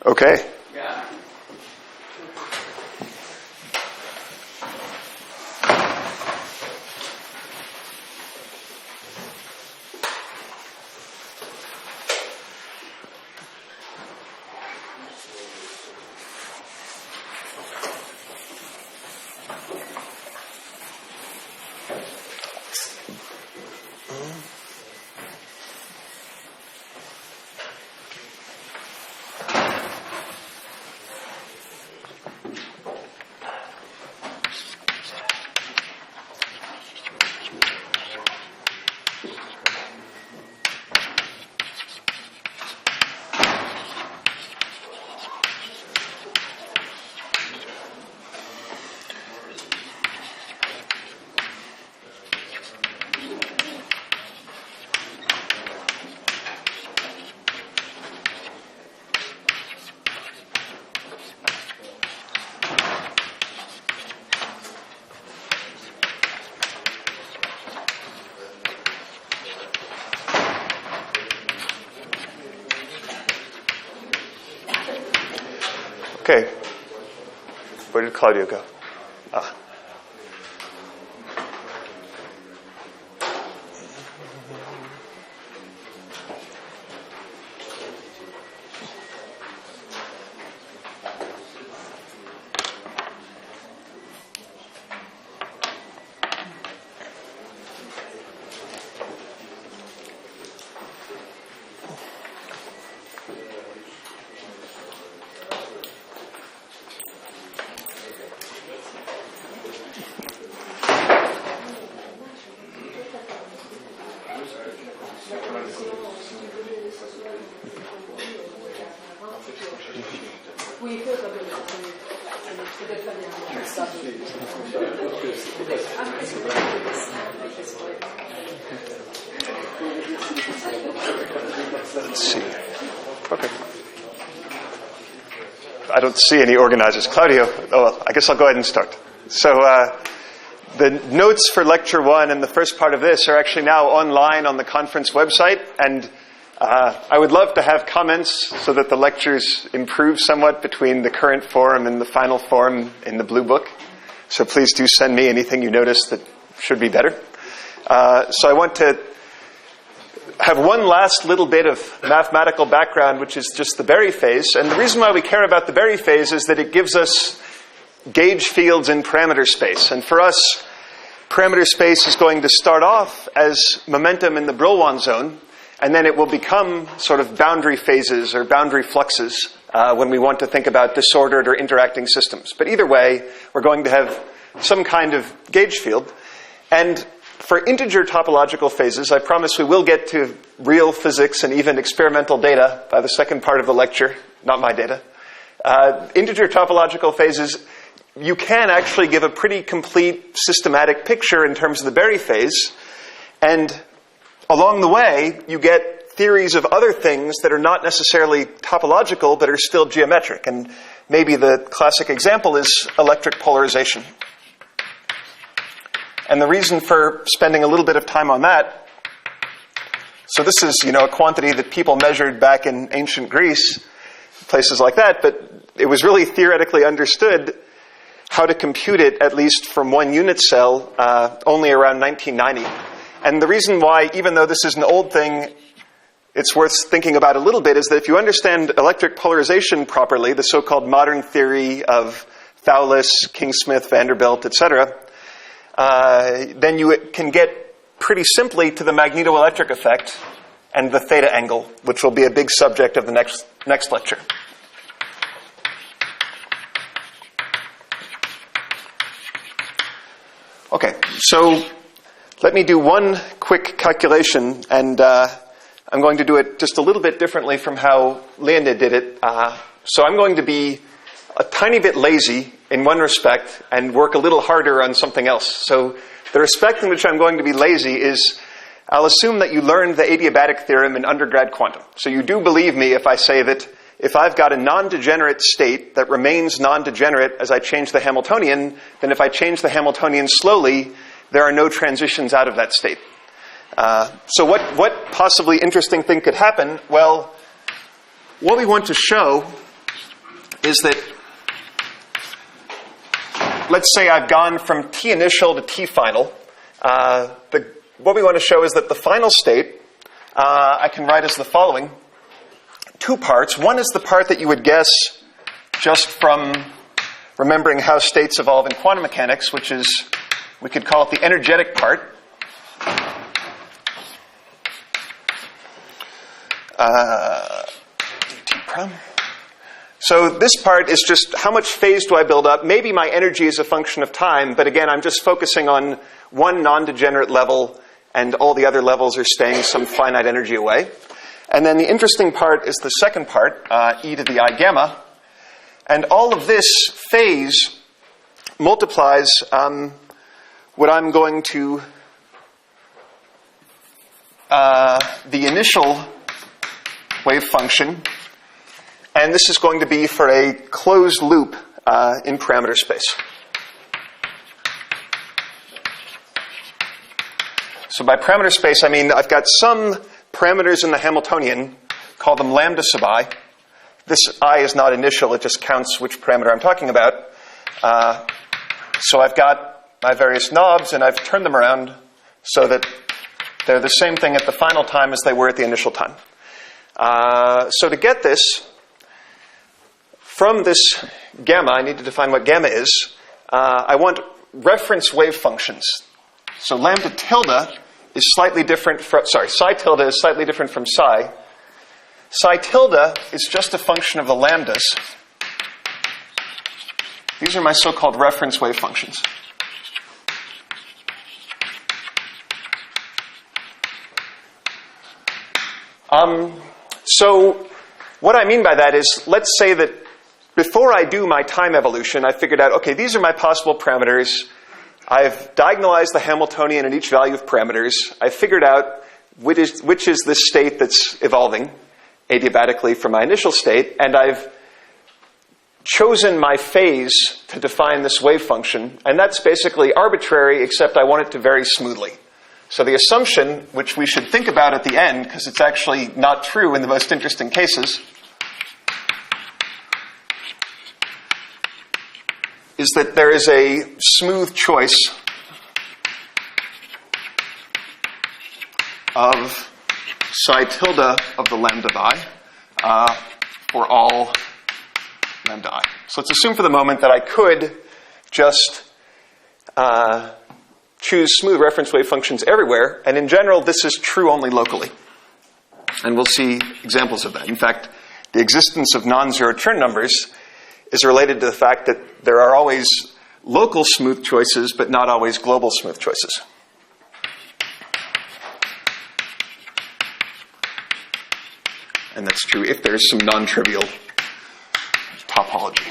Okay. Yeah. Okay. Where did Claudio go? Ah. Let's see. Okay. I don't see any organizers. Claudio, oh, well, I guess I'll go ahead and start. So the notes for Lecture 1 and the first part of this are actually now online on the conference website, and I would love to have comments so that the lectures improve somewhat between the current form and the final form in the Blue Book. So please do send me anything you notice that should be better. So I want to have one last little bit of mathematical background, which is just the Berry phase. And the reason why we care about the Berry phase is that it gives us gauge fields in parameter space. And for us, parameter space is going to start off as momentum in the Brillouin zone, and then it will become sort of boundary phases or boundary fluxes when we want to think about disordered or interacting systems. But either way, we're going to have some kind of gauge field. And for integer topological phases, I promise we will get to real physics and even experimental data by the second part of the lecture, not my data. Integer topological phases, you can actually give a pretty complete systematic picture in terms of the Berry phase. And along the way, you get theories of other things that are not necessarily topological, but are still geometric. And maybe the classic example is electric polarization. And the reason for spending a little bit of time on that, so this is, a quantity that people measured back in ancient Greece, places like that, but it was really theoretically understood how to compute it, at least from one unit cell, only around 1990. And the reason why, even though this is an old thing, it's worth thinking about a little bit, is that if you understand electric polarization properly, the so-called modern theory of Thouless, King-Smith, Vanderbilt, etc., then you can get pretty simply to the magnetoelectric effect and the theta angle, which will be a big subject of the next lecture. Okay, so let me do one quick calculation, and I'm going to do it just a little bit differently from how Leonid did it. So I'm going to be a tiny bit lazy in one respect and work a little harder on something else. So the respect in which I'm going to be lazy is, I'll assume that you learned the adiabatic theorem in undergrad quantum. So you do believe me if I say that if I've got a non-degenerate state that remains non-degenerate as I change the Hamiltonian, then if I change the Hamiltonian slowly, there are no transitions out of that state. So what possibly interesting thing could happen? Well, what we want to show is that, let's say I've gone from T initial to T final. What we want to show is that the final state I can write as the following. Two parts. One is the part that you would guess just from remembering how states evolve in quantum mechanics, which is, we could call it the energetic part. So this part is just how much phase do I build up. Maybe my energy is a function of time, but again, I'm just focusing on one non-degenerate level, and all the other levels are staying some finite energy away. And then the interesting part is the second part, e to the I gamma. And all of this phase multiplies what I'm going to, the initial wave function. And this is going to be for a closed loop in parameter space. So by parameter space, I mean I've got some parameters in the Hamiltonian, call them lambda sub I. This I is not initial, it just counts which parameter I'm talking about. So I've got my various knobs, and I've turned them around so that they're the same thing at the final time as they were at the initial time. So to get this, from this gamma, I need to define what gamma is. I want reference wave functions. So lambda tilde is slightly different from, psi tilde is slightly different from psi. Psi tilde is just a function of the lambdas. These are my so-called reference wave functions. So what I mean by that is, let's say that before I do my time evolution, I figured out, okay, these are my possible parameters. I've diagonalized the Hamiltonian at each value of parameters. I've figured out which is the state that's evolving adiabatically from my initial state, and I've chosen my phase to define this wave function, and that's basically arbitrary, except I want it to vary smoothly. So the assumption, which we should think about at the end, because it's actually not true in the most interesting cases, is that there is a smooth choice of psi tilde of the lambda I for all lambda I. So let's assume for the moment that I could just choose smooth reference wave functions everywhere, and in general this is true only locally. And we'll see examples of that. In fact, the existence of non-zero Chern numbers is related to the fact that there are always local smooth choices, but not always global smooth choices. And that's true if there's some non-trivial topology.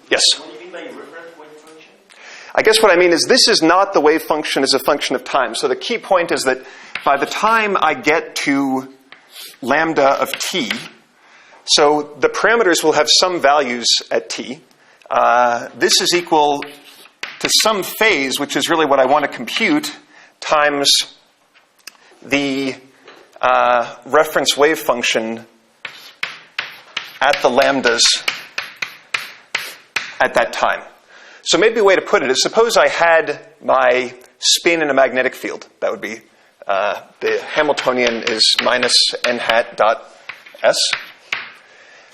Yes? What do you mean by reference wave function? I guess what I mean is this is not the wave function as a function of time. So the key point is that by the time I get to lambda of t, so the parameters will have some values at t. This is equal to some phase, which is really what I want to compute, times the reference wave function at the lambdas at that time. So maybe a way to put it is, suppose I had my spin in a magnetic field. That would be, the Hamiltonian is minus n hat dot s.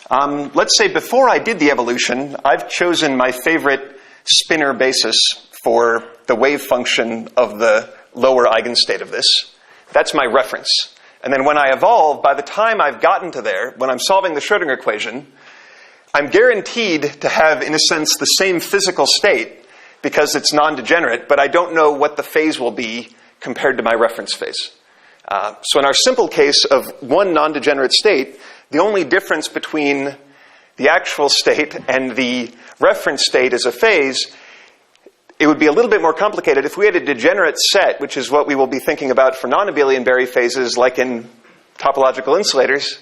Let's say before I did the evolution, I've chosen my favorite spinor basis for the wave function of the lower eigenstate of this. That's my reference. And then when I evolve, by the time I've gotten to there, when I'm solving the Schrödinger equation, I'm guaranteed to have, in a sense, the same physical state because it's non-degenerate, but I don't know what the phase will be compared to my reference phase. So in our simple case of one non-degenerate state, the only difference between the actual state and the reference state as a phase, it would be a little bit more complicated. If we had a degenerate set, which is what we will be thinking about for non-abelian Berry phases, like in topological insulators,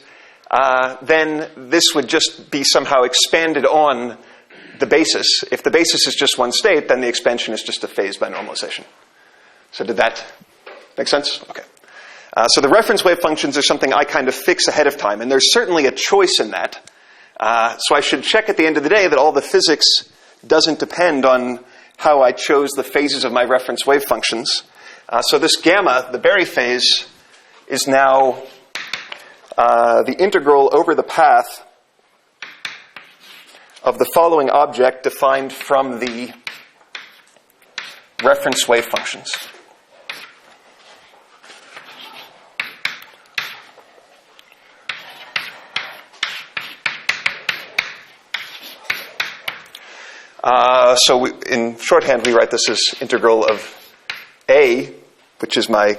then this would just be somehow expanded on the basis. If the basis is just one state, then the expansion is just a phase by normalization. So did that make sense? Okay. So the reference wave functions are something I kind of fix ahead of time, and there's certainly a choice in that. So I should check at the end of the day that all the physics doesn't depend on how I chose the phases of my reference wave functions. So this gamma, the Berry phase, is now the integral over the path of the following object defined from the reference wave functions. So in shorthand, we write this as integral of A, which is going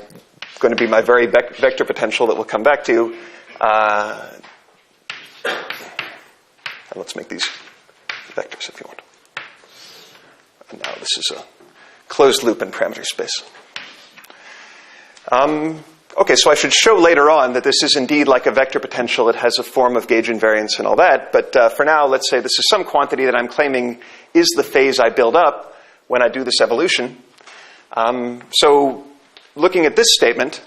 to be my very vector potential that we'll come back to. And let's make these vectors if you want. And now this is a closed loop in parameter space. Okay, so I should show later on that this is indeed like a vector potential. It has a form of gauge invariance and all that. But for now, let's say this is some quantity that I'm claiming is the phase I build up when I do this evolution. So looking at this statement,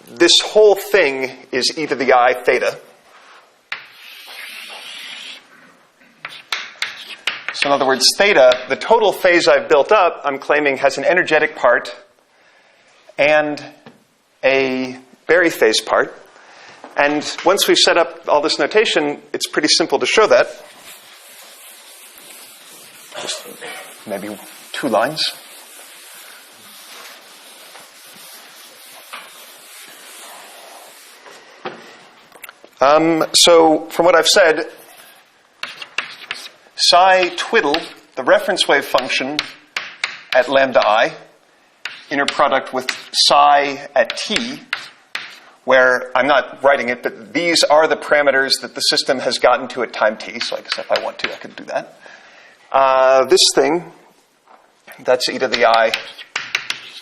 this whole thing is e to the I theta. So in other words, theta, the total phase I've built up, I'm claiming has an energetic part and a Berry phase part. And once we've set up all this notation, it's pretty simple to show that. Just maybe 2 lines. So from what I've said, psi twiddle, the reference wave function at lambda I, inner product with psi at t, where I'm not writing it, but these are the parameters that the system has gotten to at time t, so I guess if I want to, I could do that. This thing, that's e to the I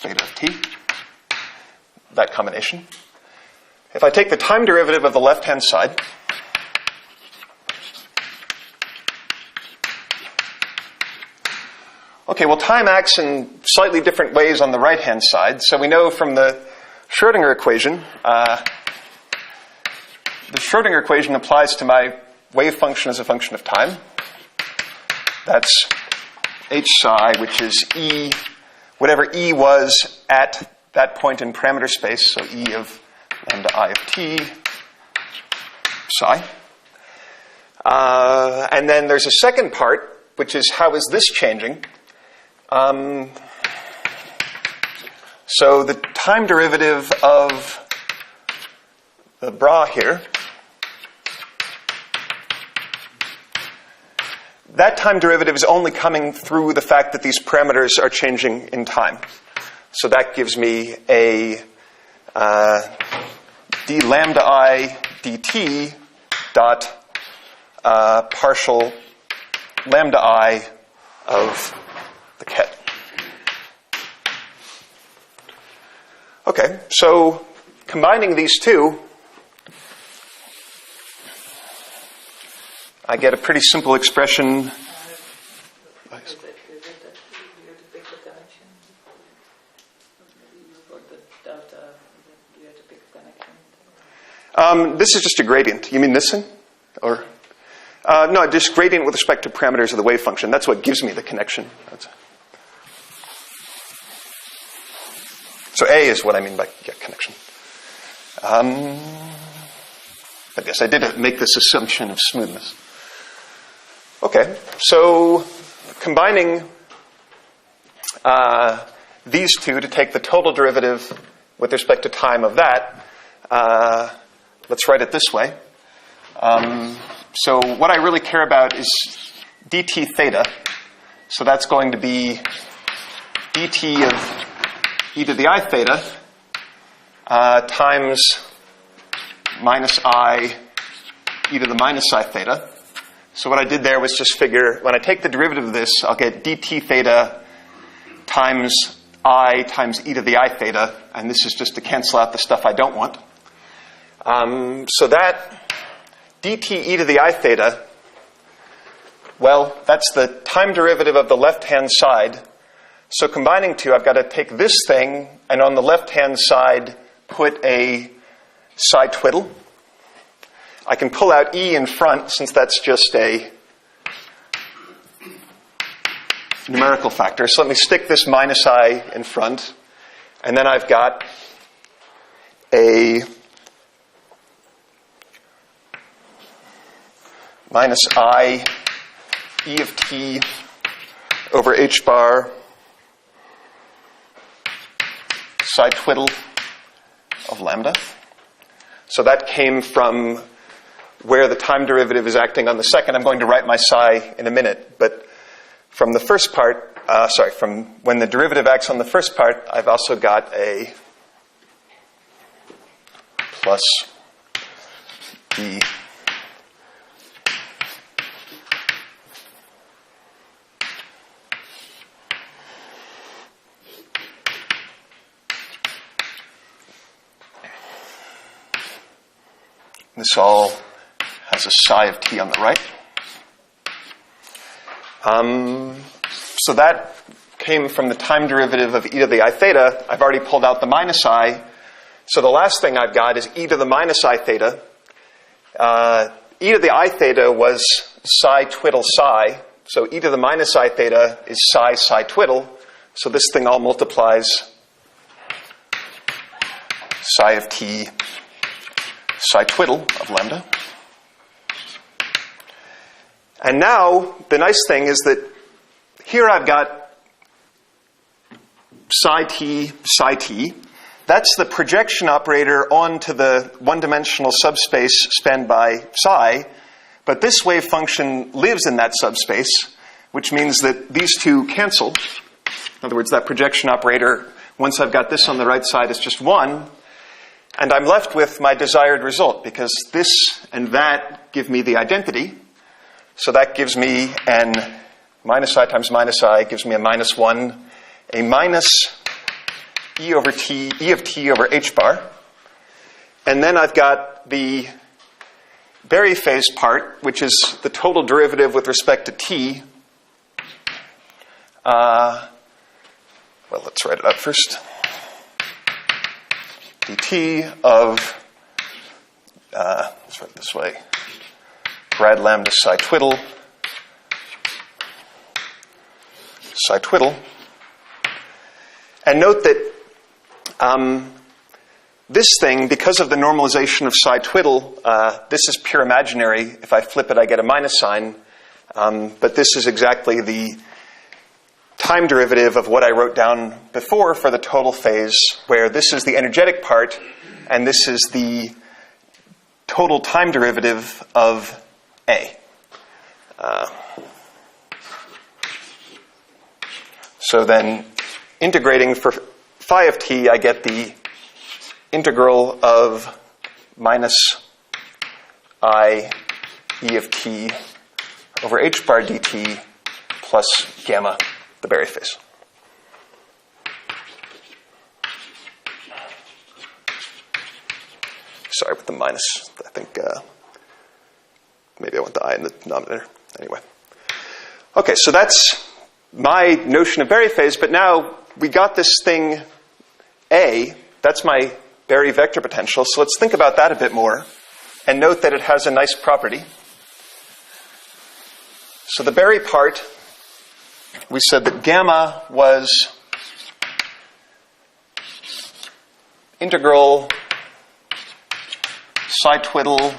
theta of t, that combination. If I take the time derivative of the left-hand side, okay, well, time acts in slightly different ways on the right-hand side. So we know from the Schrödinger equation, the Schrödinger equation applies to my wave function as a function of time. That's h psi, which is e, whatever e was at that point in parameter space, so e of lambda I of t psi. And then there's a second part, which is how is this changing? So the time derivative of the bra here, that time derivative is only coming through the fact that these parameters are changing in time. So that gives me a d lambda I dt dot partial lambda I of the ket. Okay, so combining these two, I get a pretty simple expression. This is just a gradient. You mean this thing? Or no, just gradient with respect to parameters of the wave function. That's what gives me the connection. So A is what I mean by connection. But yes, I did make this assumption of smoothness. Okay, so combining these two to take the total derivative with respect to time of that, let's write it this way. So what I really care about is dt theta. So that's going to be dt of e to the I theta times minus I e to the minus I theta. So what I did there was just figure, when I take the derivative of this, I'll get dt theta times I times e to the I theta, and this is just to cancel out the stuff I don't want. So that dt e to the I theta, well, that's the time derivative of the left-hand side So combining two, I've got to take this thing and on the left-hand side put a psi twiddle. I can pull out E in front since that's just a numerical factor. So let me stick this minus I in front. And then I've got a minus I E of t over h bar psi twiddle of lambda. So that came from where the time derivative is acting on the second. I'm going to write my psi in a minute, but from the first part, from when the derivative acts on the first part, I've also got a plus d This all has a psi of t on the right. So that came from the time derivative of e to the I theta. I've already pulled out the minus I. So the last thing I've got is e to the minus I theta. E to the I theta was psi twiddle psi. So e to the minus I theta is psi twiddle. So this thing all multiplies psi of t psi twiddle of lambda. And now, the nice thing is that here I've got psi t. That's the projection operator onto the one-dimensional subspace spanned by psi. But this wave function lives in that subspace, which means that these two cancel. In other words, that projection operator, once I've got this on the right side, is just 1. And I'm left with my desired result, because this and that give me the identity. So that gives me an minus I times minus I gives me a minus 1, a minus E of t over h bar. And then I've got the Berry phase part, which is the total derivative with respect to t. Well, let's write it out first. dt of, let's write it this way, grad lambda psi twiddle. And note that this thing, because of the normalization of psi twiddle, this is pure imaginary. If I flip it, I get a minus sign. But this is exactly the time derivative of what I wrote down before for the total phase, where this is the energetic part, and this is the total time derivative of A. So then, integrating for phi of t, I get the integral of minus I e of t over h bar dt plus gamma, the Berry phase. Sorry with the minus. I think maybe I want the I in the denominator. Anyway. Okay, so that's my notion of Berry phase, but now we got this thing A. That's my Berry vector potential. So let's think about that a bit more and note that it has a nice property. So the Berry part, we said that gamma was integral psi twiddle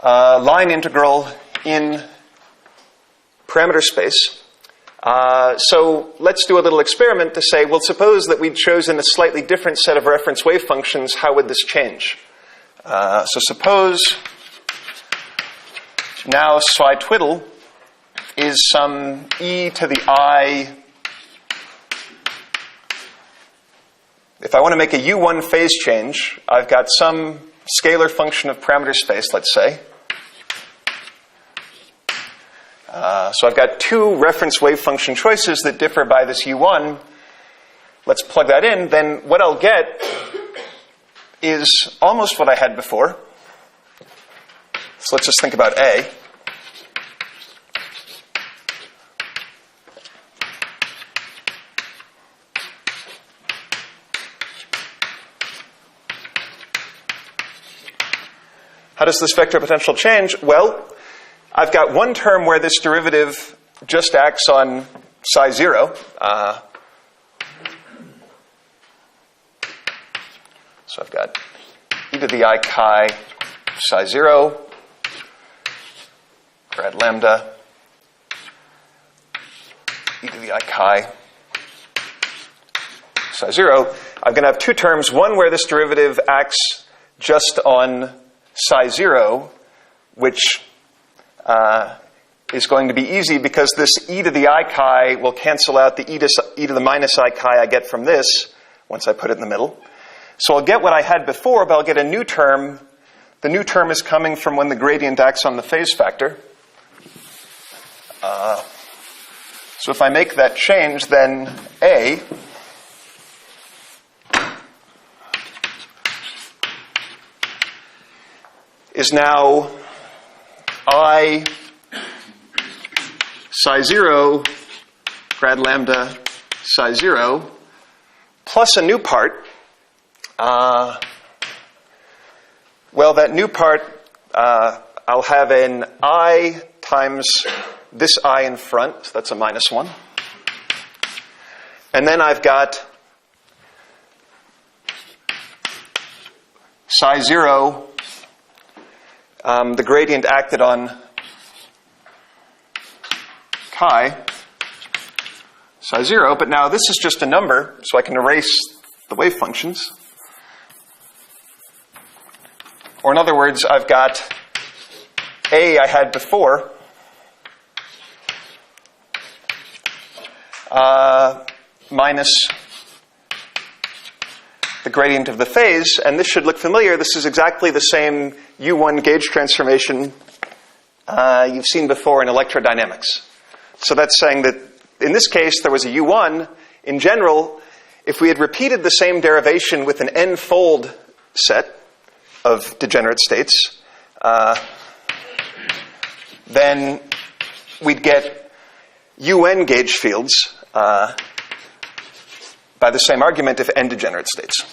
line integral in parameter space. So let's do a little experiment to say, well, suppose that we'd chosen a slightly different set of reference wave functions. How would this change? So suppose now psi twiddle is some e to the I. If I want to make a U1 phase change, I've got some scalar function of parameter space, let's say. So I've got two reference wave function choices that differ by this U1. Let's plug that in. Then what I'll get is almost what I had before. So let's just think about A. How does this vector potential change? Well, I've got one term where this derivative just acts on psi 0. So I've got e to the I chi psi 0, grad lambda, e to the I chi psi 0. I'm going to have two terms, one where this derivative acts just on psi 0, which is going to be easy because this e to the I chi will cancel out the e to the minus I chi I get from this once I put it in the middle. So I'll get what I had before, but I'll get a new term. The new term is coming from when the gradient acts on the phase factor. So if I make that change, then A is now I psi 0 grad lambda psi 0 plus a new part. Well, that new part, I'll have an I times this I in front, so that's a minus 1. And then I've got psi 0, the gradient acted on chi, psi 0, but now this is just a number, so I can erase the wave functions. Or in other words, I've got A I had before minus the gradient of the phase, and this should look familiar. This is exactly the same U1 gauge transformation you've seen before in electrodynamics. So that's saying that in this case there was a U1. In general, if we had repeated the same derivation with an n-fold set of degenerate states, then we'd get UN gauge fields by the same argument if n degenerate states.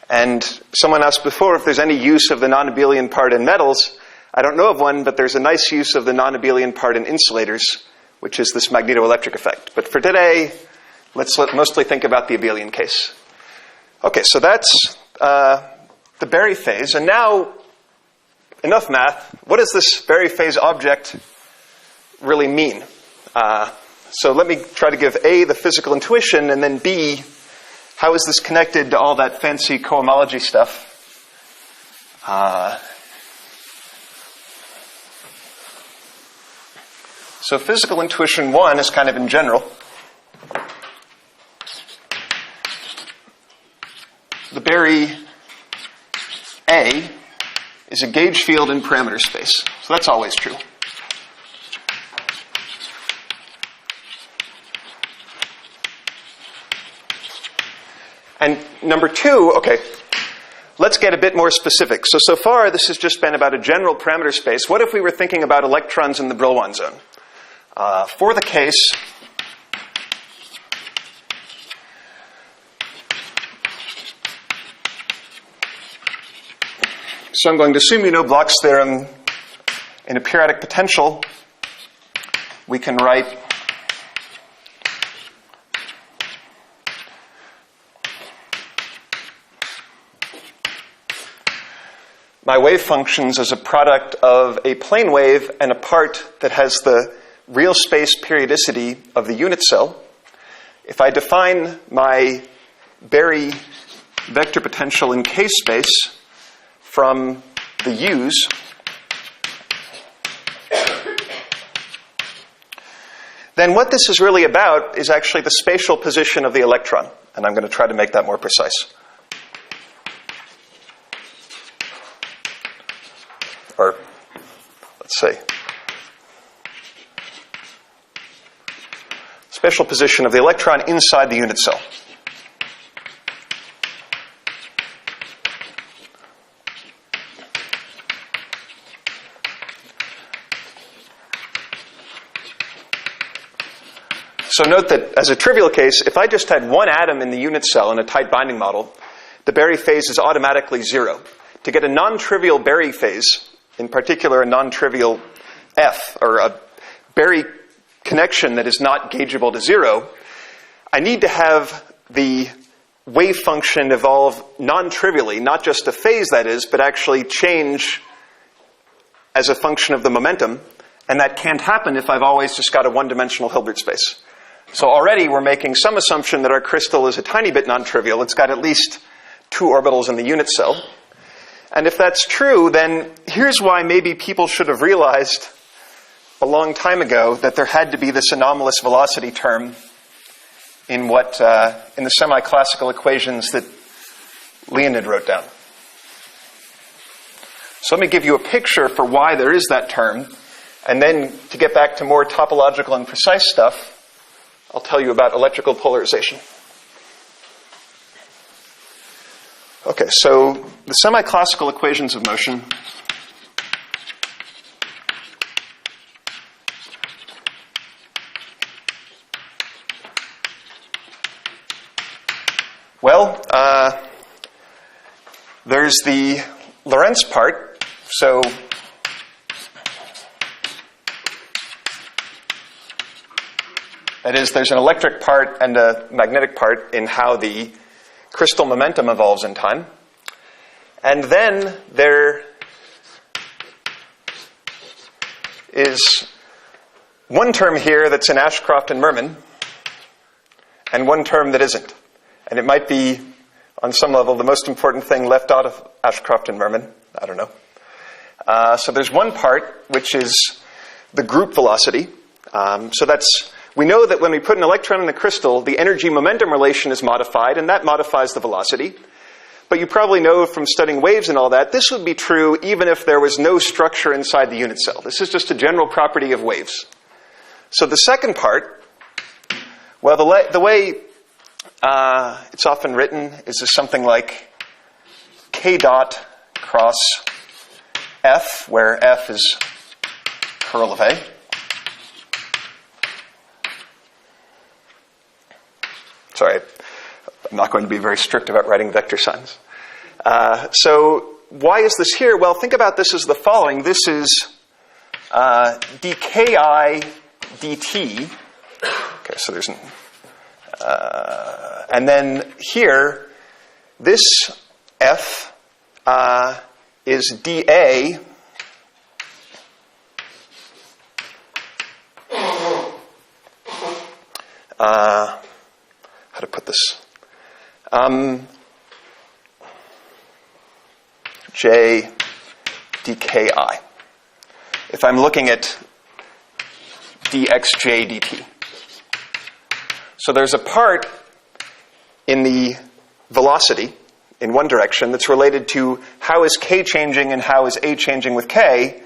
And someone asked before if there's any use of the non-abelian part in metals. I don't know of one, but there's a nice use of the non-abelian part in insulators, which is this magnetoelectric effect. But for today, let's mostly think about the abelian case. Okay, so that's the Berry phase. And now, enough math. What does this Berry phase object really mean? So let me try to give A, the physical intuition, and then B, how is this connected to all that fancy cohomology stuff? So physical intuition 1 is kind of in general. The Berry A is a gauge field in parameter space. So that's always true. And number 2, okay, let's get a bit more specific. So far, this has just been about a general parameter space. What if we were thinking about electrons in the Brillouin zone? For the case so I'm going to assume you know Bloch's theorem. In a periodic potential, we can write my wave functions as a product of a plane wave and a part that has the real space periodicity of the unit cell. If I define my Berry vector potential in K space from the U's, then what this is really about is actually the spatial position of the electron. And I'm going to try to make that more precise. Or, let's say, spatial position of the electron inside the unit cell. So note that as a trivial case, if I just had one atom in the unit cell in a tight binding model, the Berry phase is automatically 0. To get a non-trivial Berry phase, in particular a non-trivial F, or a Berry connection that is not gaugeable to 0, I need to have the wave function evolve non-trivially, not just a phase that is, but actually change as a function of the momentum. And that can't happen if I've always just got a one-dimensional Hilbert space. So already we're making some assumption that our crystal is a tiny bit non-trivial. It's got at least 2 orbitals in the unit cell. And if that's true, then here's why maybe people should have realized a long time ago that there had to be this anomalous velocity term in the semi-classical equations that Leonid wrote down. So let me give you a picture for why there is that term, and then to get back to more topological and precise stuff, I'll tell you about electrical polarization. Okay, so the semi-classical equations of motion there's the Lorentz part. So that is, there's an electric part and a magnetic part in how the crystal momentum evolves in time. And then there is one term here that's in Ashcroft and Mermin, and one term that isn't. And it might be, on some level, the most important thing left out of Ashcroft and Mermin. I don't know. So there's one part, which is the group velocity. We know that when we put an electron in the crystal, the energy-momentum relation is modified, and that modifies the velocity. But you probably know from studying waves and all that, this would be true even if there was no structure inside the unit cell. This is just a general property of waves. So the second part, well, the way it's often written is something like K dot cross F, where F is curl of A. Sorry, I'm not going to be very strict about writing vector signs. So why is this here? Well, think about this as the following. This is dki dt. Okay, so there's an... and then here, this F is dA how to put this? J dki. If I'm looking at dxj dt. So there's a part in the velocity in one direction that's related to how is k changing and how is a changing with k.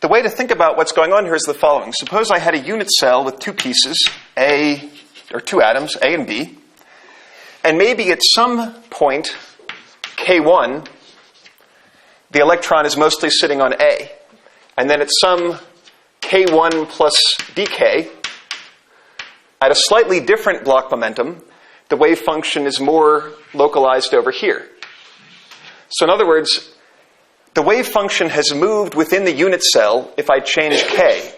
The way to think about what's going on here is the following. Suppose I had a unit cell with 2 pieces, A, or 2 atoms, A and B, and maybe at some point, K1, the electron is mostly sitting on A. And then at some K1 plus dk, at a slightly different block momentum, the wave function is more localized over here. So in other words, the wave function has moved within the unit cell if I change k.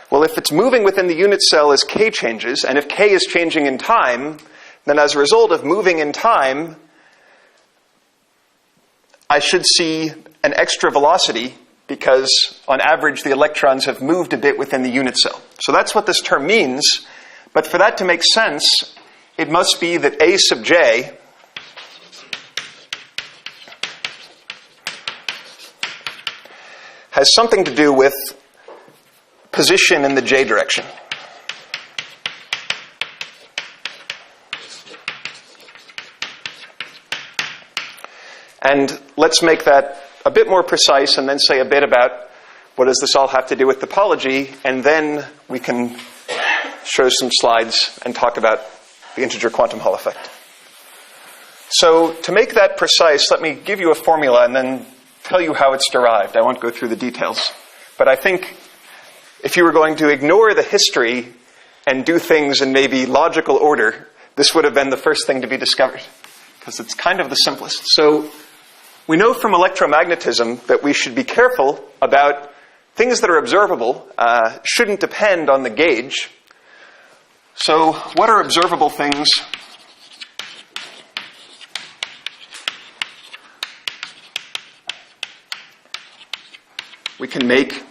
Well, if it's moving within the unit cell as k changes, and if k is changing in time, then as a result of moving in time, I should see an extra velocity because, on average, the electrons have moved a bit within the unit cell. So that's what this term means. But for that to make sense, it must be that A sub j has something to do with position in the j direction. And let's make that a bit more precise and then say a bit about what does this all have to do with topology, and then we can show some slides and talk about the integer quantum Hall effect. So to make that precise, let me give you a formula and then tell you how it's derived. I won't go through the details. But I think if you were going to ignore the history and do things in maybe logical order, this would have been the first thing to be discovered, because it's kind of the simplest. So we know from electromagnetism that we should be careful about things that are observable shouldn't depend on the gauge. So what are observable things? We can make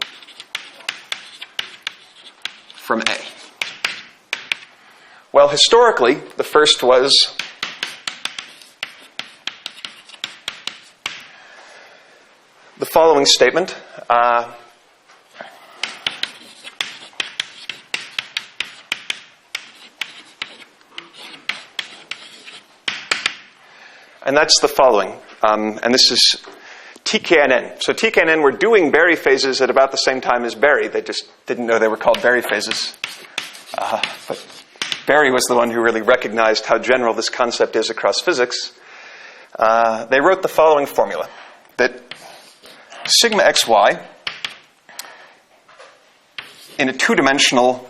from A. Well, historically, the first was the following statement. And that's the following. And this is TK and N. So TK and N were doing Berry phases at about the same time as Berry. They just didn't know they were called Berry phases. But Berry was the one who really recognized how general this concept is across physics. They wrote the following formula, that sigma xy in a two-dimensional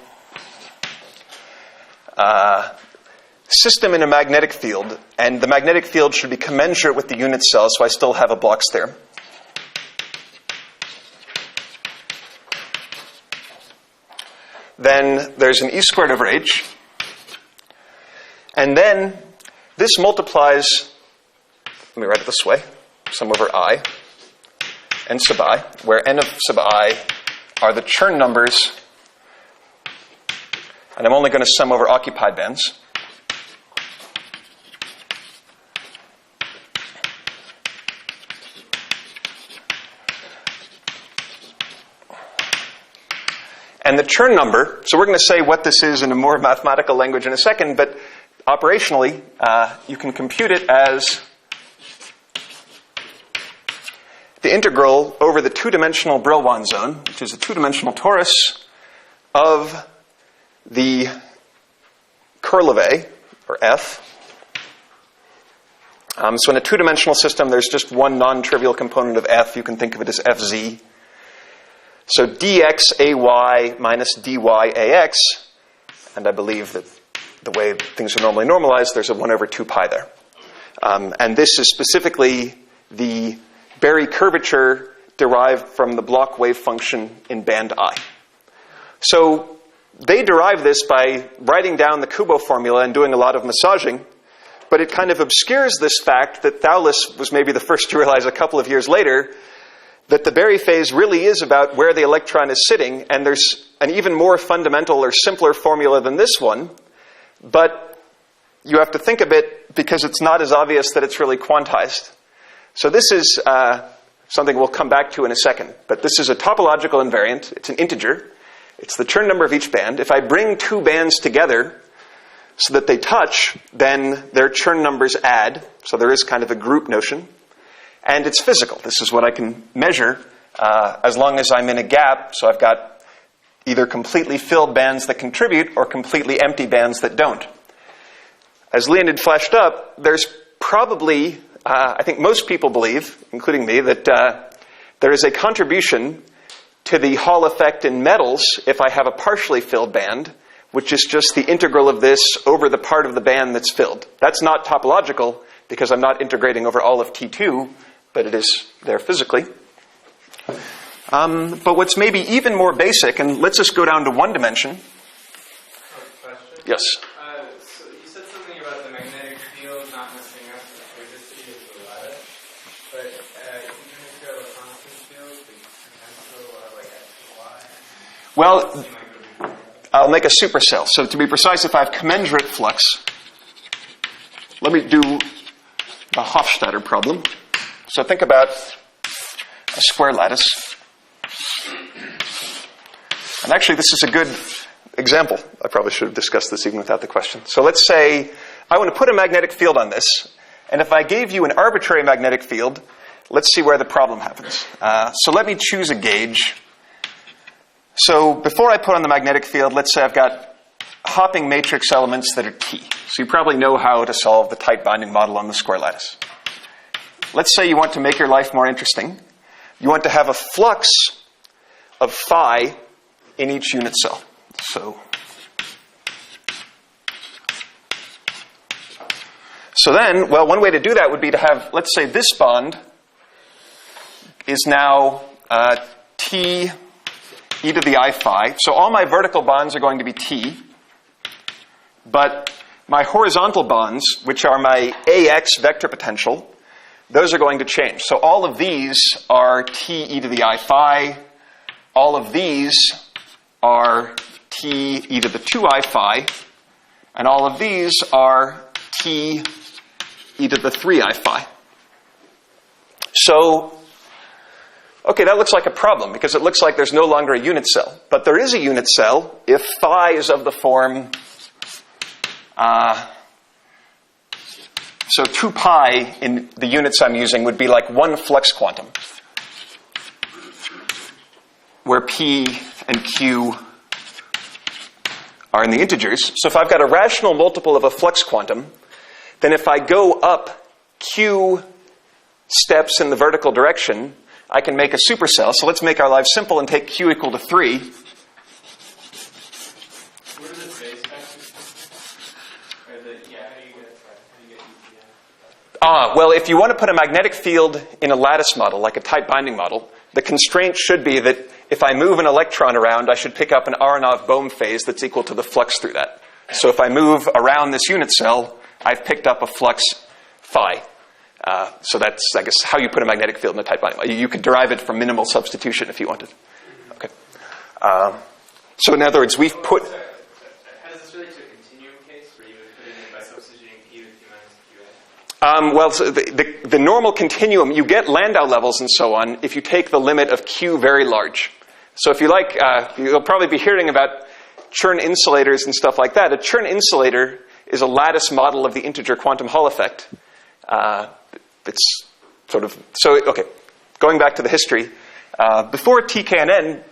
system in a magnetic field, and the magnetic field should be commensurate with the unit cell, so I still have a Bloch's theorem. Then there's an E squared over H, and then this multiplies, let me write it this way, sum over I, n sub I, where n of sub I are the Chern numbers, and I'm only going to sum over occupied bands. And the Chern number, so we're going to say what this is in a more mathematical language in a second, but operationally, you can compute it as the integral over the two-dimensional Brillouin zone, which is a two-dimensional torus of the curl of A, or F. So in a two-dimensional system, there's just one non-trivial component of F. You can think of it as Fz. So dxay minus dyax, and I believe that the way things are normally normalized, there's a 1 over 2 pi there. And this is specifically the Berry curvature derived from the Bloch wave function in band I. So they derived this by writing down the Kubo formula and doing a lot of massaging, but it kind of obscures this fact that Thouless was maybe the first to realize a couple of years later that the Berry phase really is about where the electron is sitting, and there's an even more fundamental or simpler formula than this one, but you have to think a bit because it's not as obvious that it's really quantized. So this is something we'll come back to in a second, but this is a topological invariant. It's an integer. It's the Chern number of each band. If I bring two bands together so that they touch, then their Chern numbers add, so there is kind of a group notion. And it's physical. This is what I can measure as long as I'm in a gap. So I've got either completely filled bands that contribute or completely empty bands that don't. As Leonid flashed up, there's probably, I think most people believe, including me, that there is a contribution to the Hall effect in metals if I have a partially filled band, which is just the integral of this over the part of the band that's filled. That's not topological because I'm not integrating over all of T2, but it is there physically. But what's maybe even more basic, and let's just go down to one dimension. Question? Yes? So you said something about the magnetic field not messing up the fluidity of the lattice, but even if you have a constant field, the potential of like X, Y. Well, I'll make a supercell. So to be precise, if I have commensurate flux, let me do a Hofstadter problem. So think about a square lattice. And actually, this is a good example. I probably should have discussed this even without the question. So let's say I want to put a magnetic field on this. And if I gave you an arbitrary magnetic field, let's see where the problem happens. So let me choose a gauge. So before I put on the magnetic field, let's say I've got hopping matrix elements that are T. So you probably know how to solve the tight binding model on the square lattice. Let's say you want to make your life more interesting. You want to have a flux of phi in each unit cell. So So then, well, one way to do that would be to have, let's say this bond is now T e to the I phi. So all my vertical bonds are going to be T, but my horizontal bonds, which are my AX vector potential, those are going to change. So all of these are T e to the I phi. All of these are T e to the 2I phi. And all of these are T e to the 3I phi. So, okay, that looks like a problem because it looks like there's no longer a unit cell. But there is a unit cell if phi is of the form, so 2 pi in the units I'm using would be like 1 flux quantum, where p and q are in the integers. So if I've got a rational multiple of a flux quantum, then if I go up q steps in the vertical direction, I can make a supercell. So let's make our lives simple and take q equal to 3. What are the phase vectors? Or how do you get ETN? Well, if you want to put a magnetic field in a lattice model, like a tight binding model, the constraint should be that if I move an electron around, I should pick up an Aronoff-Bohm phase that's equal to the flux through that. So if I move around this unit cell, I've picked up a flux phi. So that's, I guess, how you put a magnetic field in a tight binding model. You could derive it from minimal substitution if you wanted. Okay. So in other words, we've put... How does this relate to a continuum case where you would put it in by substituting p with q minus qa? Well, so the normal continuum, you get Landau levels and so on if you take the limit of q very large. So if you like, you'll probably be hearing about Chern insulators and stuff like that. A Chern insulator is a lattice model of the integer quantum Hall effect. It's sort of, so, okay, going back to the history, before TKNN,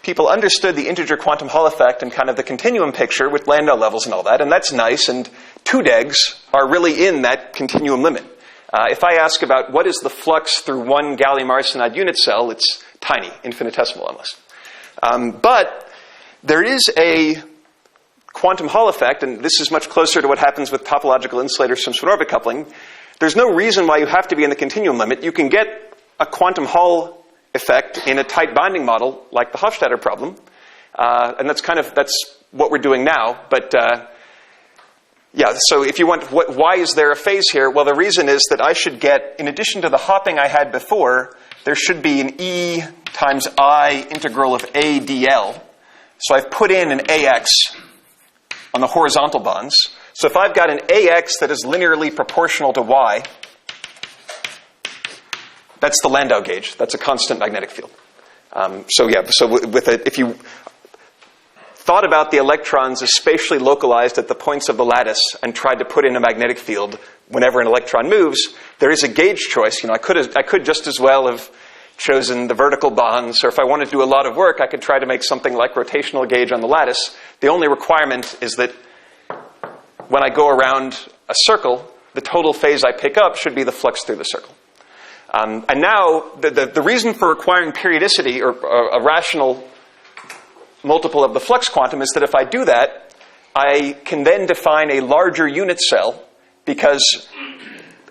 people understood the integer quantum Hall effect and kind of the continuum picture with Landau levels and all that, and that's nice, and 2-degs are really in that continuum limit. If I ask about what is the flux through one gallium arsenide unit cell, it's tiny, infinitesimal almost. But there is a quantum Hall effect, and this is much closer to what happens with topological insulator Simpson orbit coupling. There's no reason why you have to be in the continuum limit. You can get a quantum Hall effect in a tight binding model like the Hofstadter problem. And that's what we're doing now. But yeah, so if you want, why is there a phase here? Well, the reason is that I should get, in addition to the hopping I had before, there should be an E times I integral of A dl. So I've put in an AX on the horizontal bonds. So if I've got an AX that is linearly proportional to Y, that's the Landau gauge. That's a constant magnetic field. If you thought about the electrons as spatially localized at the points of the lattice and tried to put in a magnetic field whenever an electron moves, there is a gauge choice. I could just as well have chosen the vertical bonds, or if I wanted to do a lot of work, I could try to make something like rotational gauge on the lattice. The only requirement is that when I go around a circle, the total phase I pick up should be the flux through the circle. And now, the reason for requiring periodicity, or a rational multiple of the flux quantum, is that if I do that, I can then define a larger unit cell, because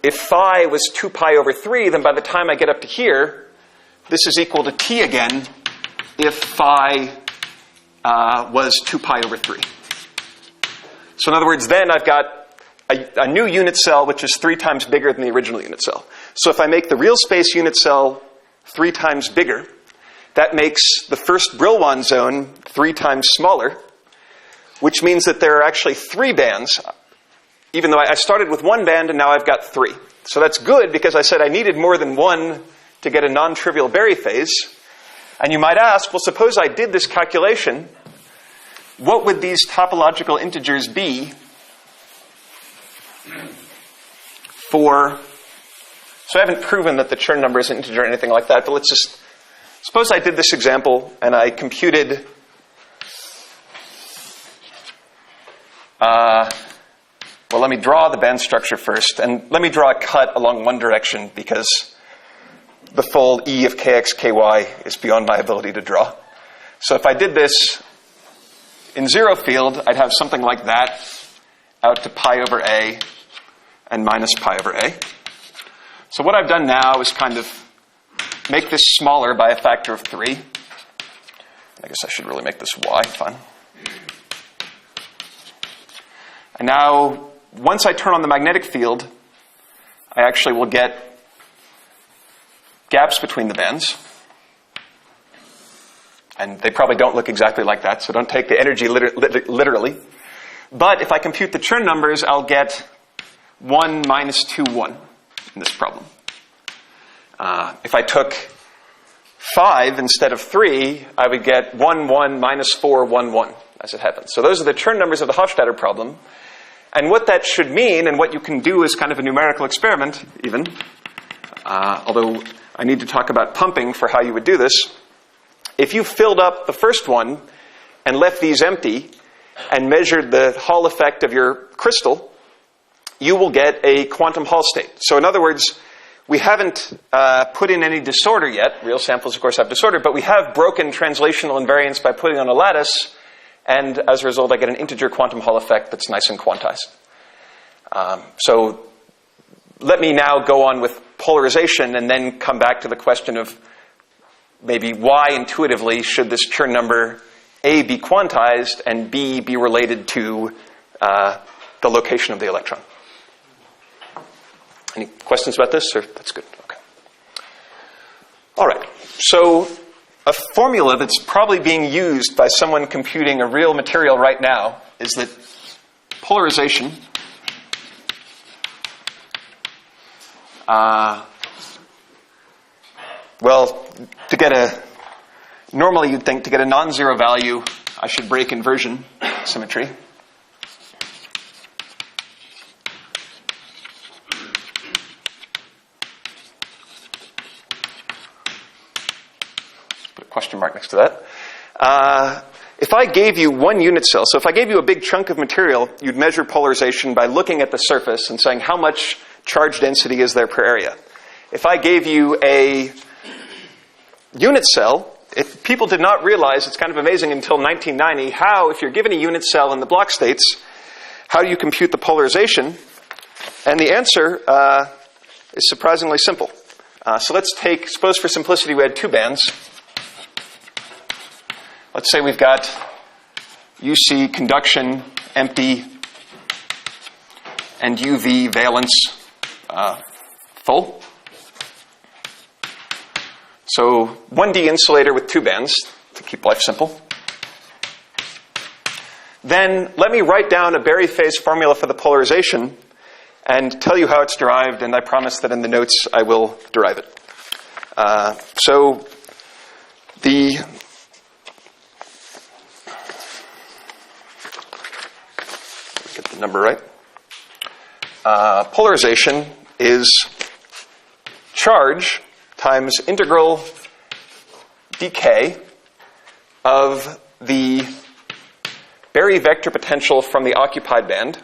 if phi was 2 pi over 3, then by the time I get up to here, this is equal to t again if phi was 2 pi over 3. So in other words, then I've got a new unit cell which is 3 times bigger than the original unit cell. So if I make the real space unit cell 3 times bigger, that makes the first Brillouin zone 3 times smaller, which means that there are actually 3 bands, even though I started with 1 band and now I've got 3. So that's good because I said I needed more than 1 to get a non-trivial Berry phase. And you might ask, well, suppose I did this calculation, what would these topological integers be for... So I haven't proven that the Chern number is an integer or anything like that, but let's just... Suppose I did this example and I computed... well, let me draw the band structure first, and let me draw a cut along one direction because the full E of kx, ky is beyond my ability to draw. So if I did this in zero field, I'd have something like that out to pi over A, and minus pi over A. So what I've done now is kind of make this smaller by a factor of 3. I guess I should really make this y, fun. And now, once I turn on the magnetic field, I actually will get gaps between the bands. And they probably don't look exactly like that, so don't take the energy literally. But if I compute the Chern numbers, I'll get 1 minus 2, 1 in this problem. If I took 5 instead of 3, I would get 1, 1, minus 4, 1, 1, as it happens. So those are the Chern numbers of the Hofstadter problem. And what that should mean, and what you can do as kind of a numerical experiment, even, although I need to talk about pumping for how you would do this, if you filled up the first one and left these empty and measured the Hall effect of your crystal, you will get a quantum Hall state. So in other words, we haven't put in any disorder yet. Real samples, of course, have disorder, but we have broken translational invariance by putting on a lattice, and as a result, I get an integer quantum Hall effect that's nice and quantized. So let me now go on with polarization and then come back to the question of maybe why intuitively should this Chern number A be quantized and B be related to the location of the electron. Any questions about this? Or that's good. Okay. All right. So a formula that's probably being used by someone computing a real material right now is that polarization normally you'd think to get a non-zero value, I should break inversion symmetry. Put a question mark next to that. If I gave you one unit cell, so if I gave you a big chunk of material, you'd measure polarization by looking at the surface and saying how much charge density is there per area. If I gave you a unit cell, if people did not realize, it's kind of amazing until 1990, how, if you're given a unit cell in the block states, how do you compute the polarization? And the answer is surprisingly simple. So let's take, suppose for simplicity we had 2 bands. Let's say we've got UC conduction, empty, and UV valence full. So 1D insulator with 2 bands, to keep life simple. Then let me write down a Berry phase formula for the polarization and tell you how it's derived, and I promise that in the notes I will derive it. So the get the number right. Polarization is charge times integral decay of the Berry vector potential from the occupied band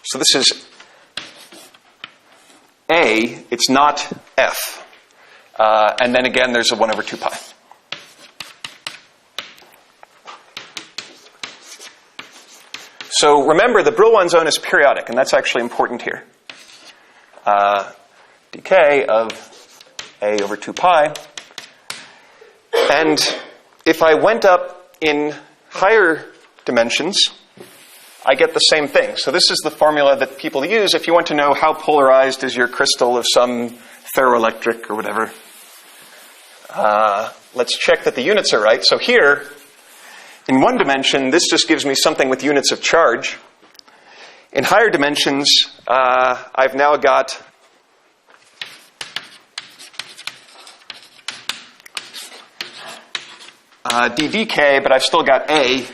so this is A, it's not F. And then again, there's a 1 over 2 pi. So remember, the Brillouin zone is periodic, and that's actually important here. Decay of A over 2 pi. And if I went up in higher dimensions, I get the same thing. So this is the formula that people use if you want to know how polarized is your crystal of some ferroelectric or whatever. Let's check that the units are right. So here, in 1 dimension, this just gives me something with units of charge. In higher dimensions, I've now got ddk, but I've still got A.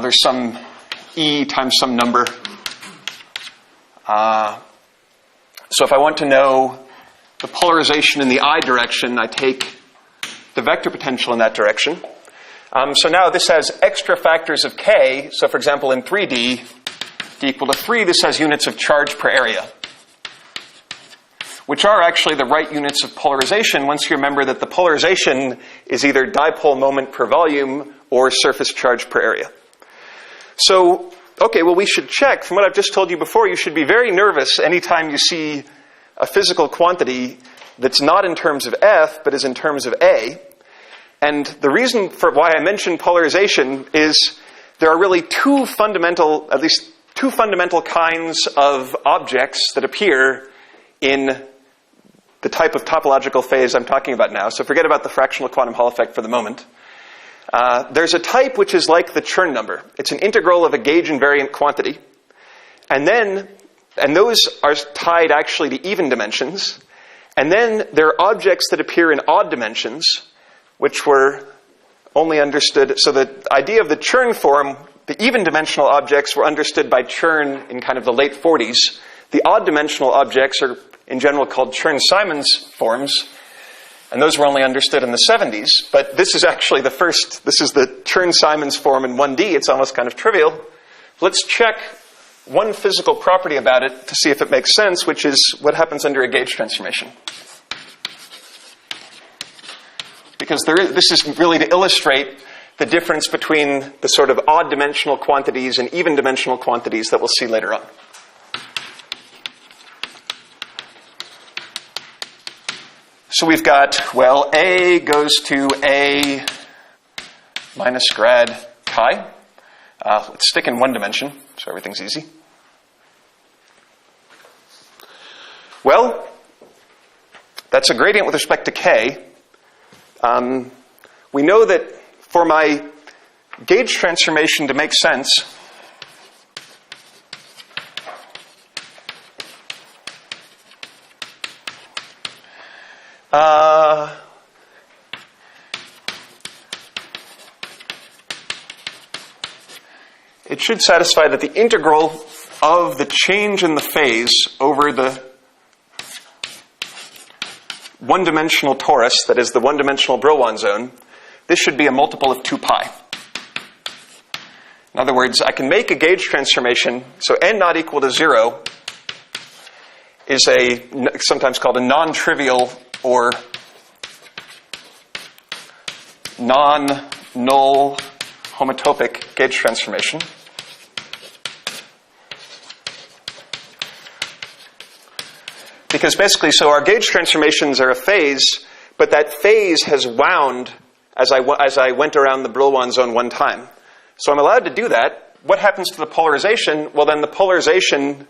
There's some E times some number. So if I want to know the polarization in the I direction, I take the vector potential in that direction. So now this has extra factors of K. So for example, in 3D, d equal to 3, this has units of charge per area, which are actually the right units of polarization once you remember that the polarization is either dipole moment per volume or surface charge per area. So, okay, well, we should check. From what I've just told you before, you should be very nervous anytime you see a physical quantity that's not in terms of F, but is in terms of A. And the reason for why I mentioned polarization is there are really at least two fundamental kinds of objects that appear in the type of topological phase I'm talking about now. So forget about the fractional quantum Hall effect for the moment. There's a type which is like the Chern number. It's an integral of a gauge invariant quantity. And those are tied actually to even dimensions. And then there are objects that appear in odd dimensions, which were only understood. So the idea of the Chern form, the even dimensional objects were understood by Chern in kind of the late 40s. The odd dimensional objects are in general called Chern-Simons forms. And those were only understood in the 70s. But this is actually this is the Chern-Simons form in 1D. It's almost kind of trivial. Let's check one physical property about it to see if it makes sense, which is what happens under a gauge transformation. Because this is really to illustrate the difference between the sort of odd dimensional quantities and even dimensional quantities that we'll see later on. So we've got, well, A goes to A minus grad chi. Let's stick in one dimension, so everything's easy. Well, that's a gradient with respect to k. We know that for my gauge transformation to make sense, it should satisfy that the integral of the change in the phase over the one-dimensional torus, that is the one-dimensional Brillouin zone, this should be a multiple of 2 pi. In other words, I can make a gauge transformation, so n not equal to 0 is sometimes called a non-trivial or non-null homotopic gauge transformation. Because basically, so our gauge transformations are a phase, but that phase has wound as I went around the Brillouin zone one time. So I'm allowed to do that. What happens to the polarization? Well, then the polarization,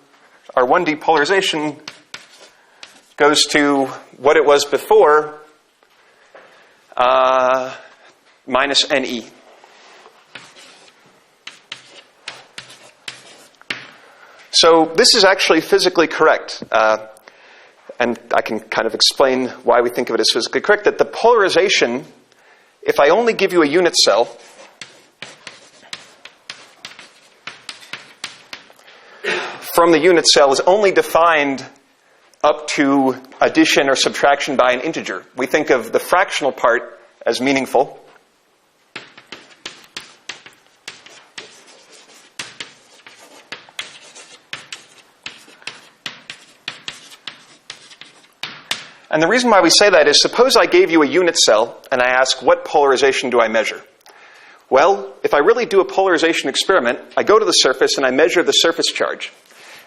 our 1D polarization, goes to what it was before, minus NE. So this is actually physically correct. And I can kind of explain why we think of it as physically correct, that the polarization, if I only give you a unit cell, from the unit cell is only defined up to addition or subtraction by an integer. We think of the fractional part as meaningful. And the reason why we say that is, suppose I gave you a unit cell and I ask, what polarization do I measure? Well, if I really do a polarization experiment, I go to the surface and I measure the surface charge.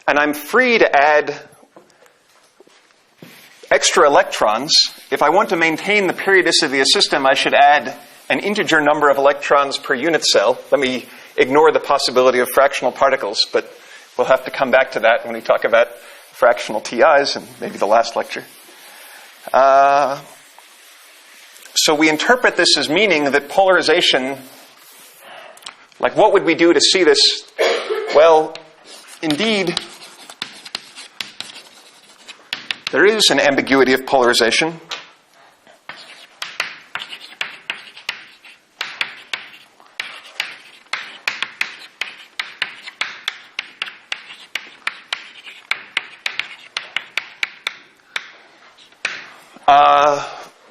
And I'm free to add extra electrons. If I want to maintain the periodicity of the system, I should add an integer number of electrons per unit cell. Let me ignore the possibility of fractional particles, but we'll have to come back to that when we talk about fractional TIs and maybe the last lecture. So we interpret this as meaning that polarization, like what would we do to see this? Well, indeed, there is an ambiguity of polarization.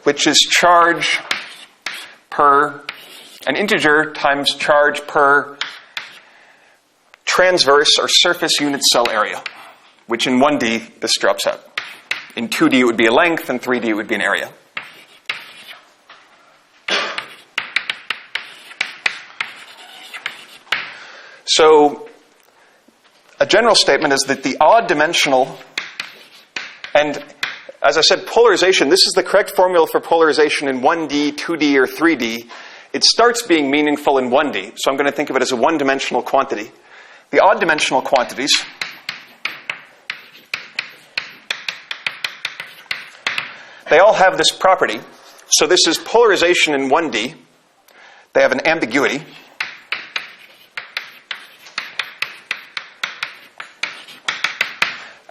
Which is charge per an integer times charge per transverse or surface unit cell area, which in 1D this drops out. In 2D it would be a length, and 3D it would be an area. So a general statement is that the odd dimensional, and as I said, polarization, this is the correct formula for polarization in 1D, 2D, or 3D. It starts being meaningful in 1D, so I'm going to think of it as a one-dimensional quantity. The odd dimensional quantities they all have this property. So this is polarization in 1D. They have an ambiguity.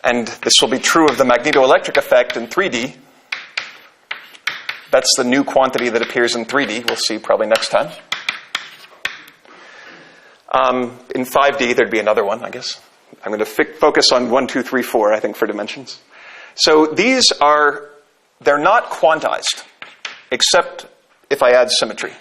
And this will be true of the magnetoelectric effect in 3D. That's the new quantity that appears in 3D. We'll see probably next time. In 5D, there'd be another one, I guess. I'm going to focus on 1, 2, 3, 4, I think, for dimensions. So these they're not quantized, except if I add symmetry.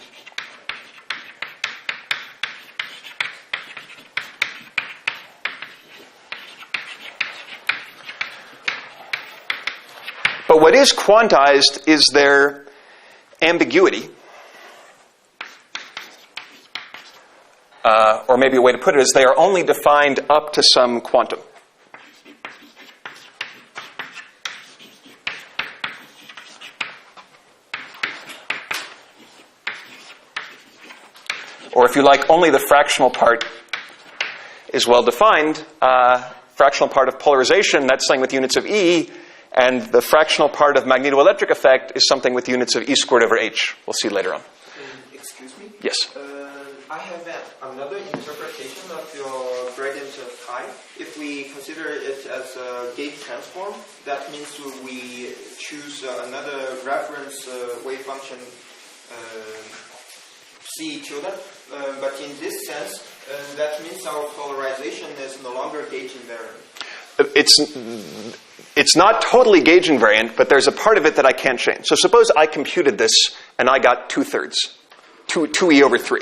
But what is quantized is their ambiguity. Or maybe a way to put it is they are only defined up to some quantum. Or if you like, only the fractional part is well defined. Fractional part of polarization, that's something with units of E. And the fractional part of magnetoelectric effect is something with units of E squared over H. We'll see later on. Excuse me? Yes. I have another interpretation of your gradient of chi. If we consider it as a gauge transform, that means we choose another reference wave function C tilde. But in this sense, that means our polarization is no longer gauge invariant. It's not totally gauge invariant, but there's a part of it that I can't change. So suppose I computed this and I got 2/3, 2e over 3.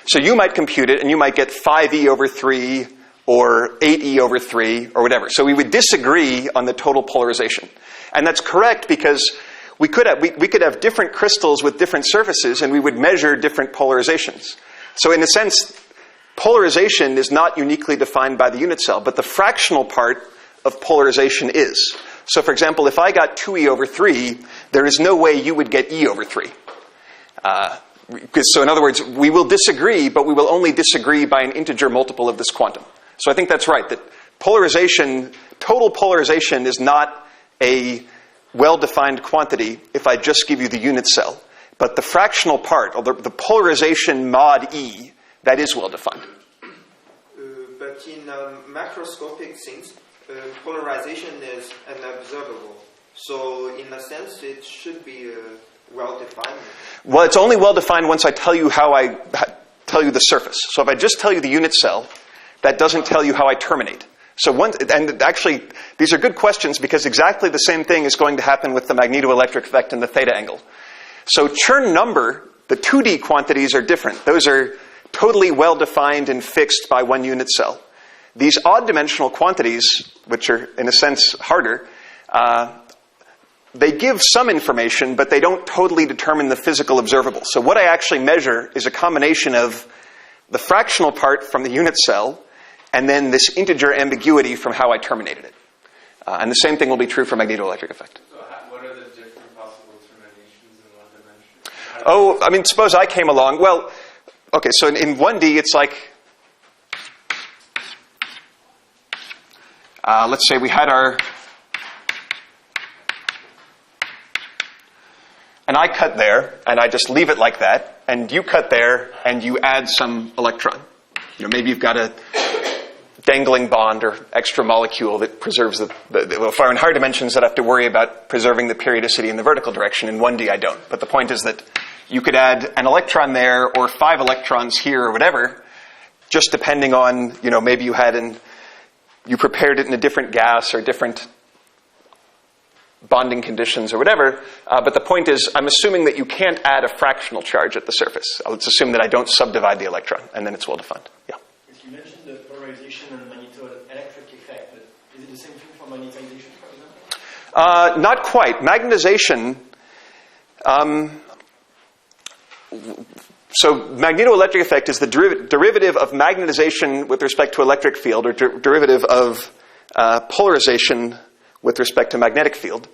So you might compute it and you might get 5e over 3 or 8e over 3 or whatever. So we would disagree on the total polarization. And that's correct because we could have different crystals with different surfaces and we would measure different polarizations. So in a sense, polarization is not uniquely defined by the unit cell, but the fractional part of polarization is. So for example, if I got 2e over 3, there is no way you would get e over 3. So in other words, we will disagree, but we will only disagree by an integer multiple of this quantum. So I think that's right, that polarization, total polarization is not a well-defined quantity if I just give you the unit cell. But the fractional part, or the polarization mod E, that is well-defined. But in macroscopic things, polarization is unobservable. So in a sense, it should be well-defined. Well, it's only well-defined once I tell you tell you the surface. So if I just tell you the unit cell, that doesn't tell you how I terminate. And actually, these are good questions because exactly the same thing is going to happen with the magnetoelectric effect and the theta angle. So Chern number, the 2D quantities are different. Those are totally well-defined and fixed by one unit cell. These odd-dimensional quantities, which are, in a sense, harder, they give some information, but they don't totally determine the physical observable. So what I actually measure is a combination of the fractional part from the unit cell and then this integer ambiguity from how I terminated it. And the same thing will be true for magnetoelectric effect. So what are the different possible terminations in one dimension? Suppose I came along. Well, okay, so in 1D, it's like, let's say we had and I cut there, and I just leave it like that, and you cut there, and you add some electron. Maybe you've got a dangling bond or extra molecule that preserves if I'm in higher dimensions, I'd have to worry about preserving the periodicity in the vertical direction. In 1D, I don't. But the point is that you could add an electron there or 5 electrons here or whatever, just depending on, maybe you prepared it in a different gas or different bonding conditions or whatever. But the point is, I'm assuming that you can't add a fractional charge at the surface. Let's assume that I don't subdivide the electron, and then it's well-defined. Yeah. You mentioned the polarization and magnetoelectric effect, but is it the same thing for magnetization, for example? Not quite. Magnetization, so magnetoelectric effect is the derivative of magnetization with respect to electric field, or derivative of polarization with respect to magnetic field.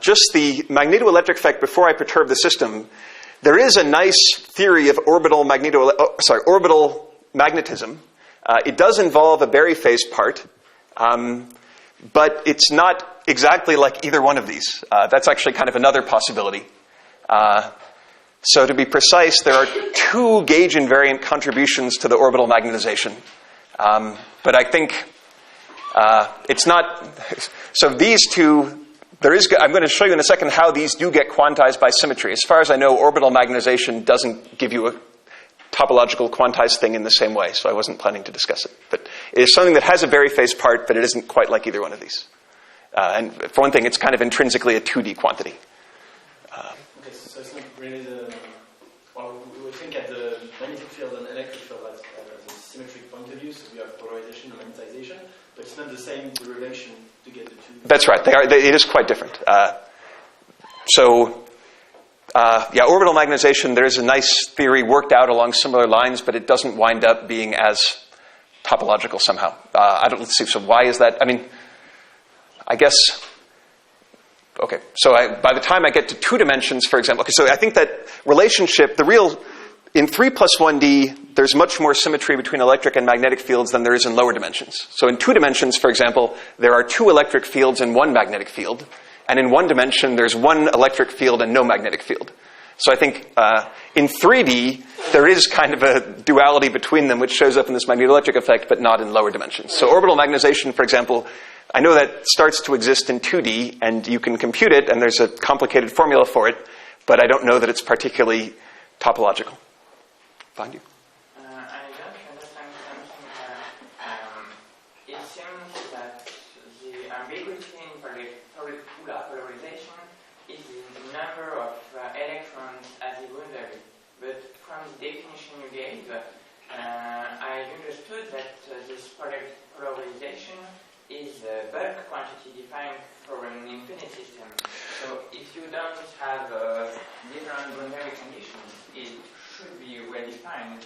Just the magnetoelectric effect before I perturb the system. There is a nice theory of orbital magnetism. It does involve a Berry phase part, but it's not exactly like either one of these. That's actually kind of another possibility. So to be precise, there are two gauge invariant contributions to the orbital magnetization. But I think it's not... So these two... I'm going to show you in a second how these do get quantized by symmetry. As far as I know, orbital magnetization doesn't give you a topological quantized thing in the same way, so I wasn't planning to discuss it. But it is something that has a Berry phase part, but it isn't quite like either one of these. And for one thing, it's kind of intrinsically a 2D quantity. Okay, so it's not really the... Well, we would think at the magnetic field and electric field as a symmetric point of view, so we have polarization and magnetization, but it's not the same derivation to get the two. That's right. It is quite different. Orbital magnetization, there's a nice theory worked out along similar lines, but it doesn't wind up being as topological somehow. Let's see, so why is that? I mean, I guess, okay, so by the time I get to 2 dimensions, for example, okay, so I think that relationship, in 3 plus 1D, there's much more symmetry between electric and magnetic fields than there is in lower dimensions. So in 2 dimensions, for example, there are 2 electric fields and 1 magnetic field. And in 1 dimension, there's 1 electric field and no magnetic field. So I think in 3D, there is kind of a duality between them, which shows up in this magnetoelectric effect, but not in lower dimensions. So orbital magnetization, for example, I know that starts to exist in 2D, and you can compute it, and there's a complicated formula for it, but I don't know that it's particularly topological. Find you. I don't understand something. It seems that the ambiguity in polarization is the number of electrons at the boundary. But from the definition you gave, I understood that this polarization is a bulk quantity defined for an infinite system. So if you don't have different boundary conditions, it should be well defined.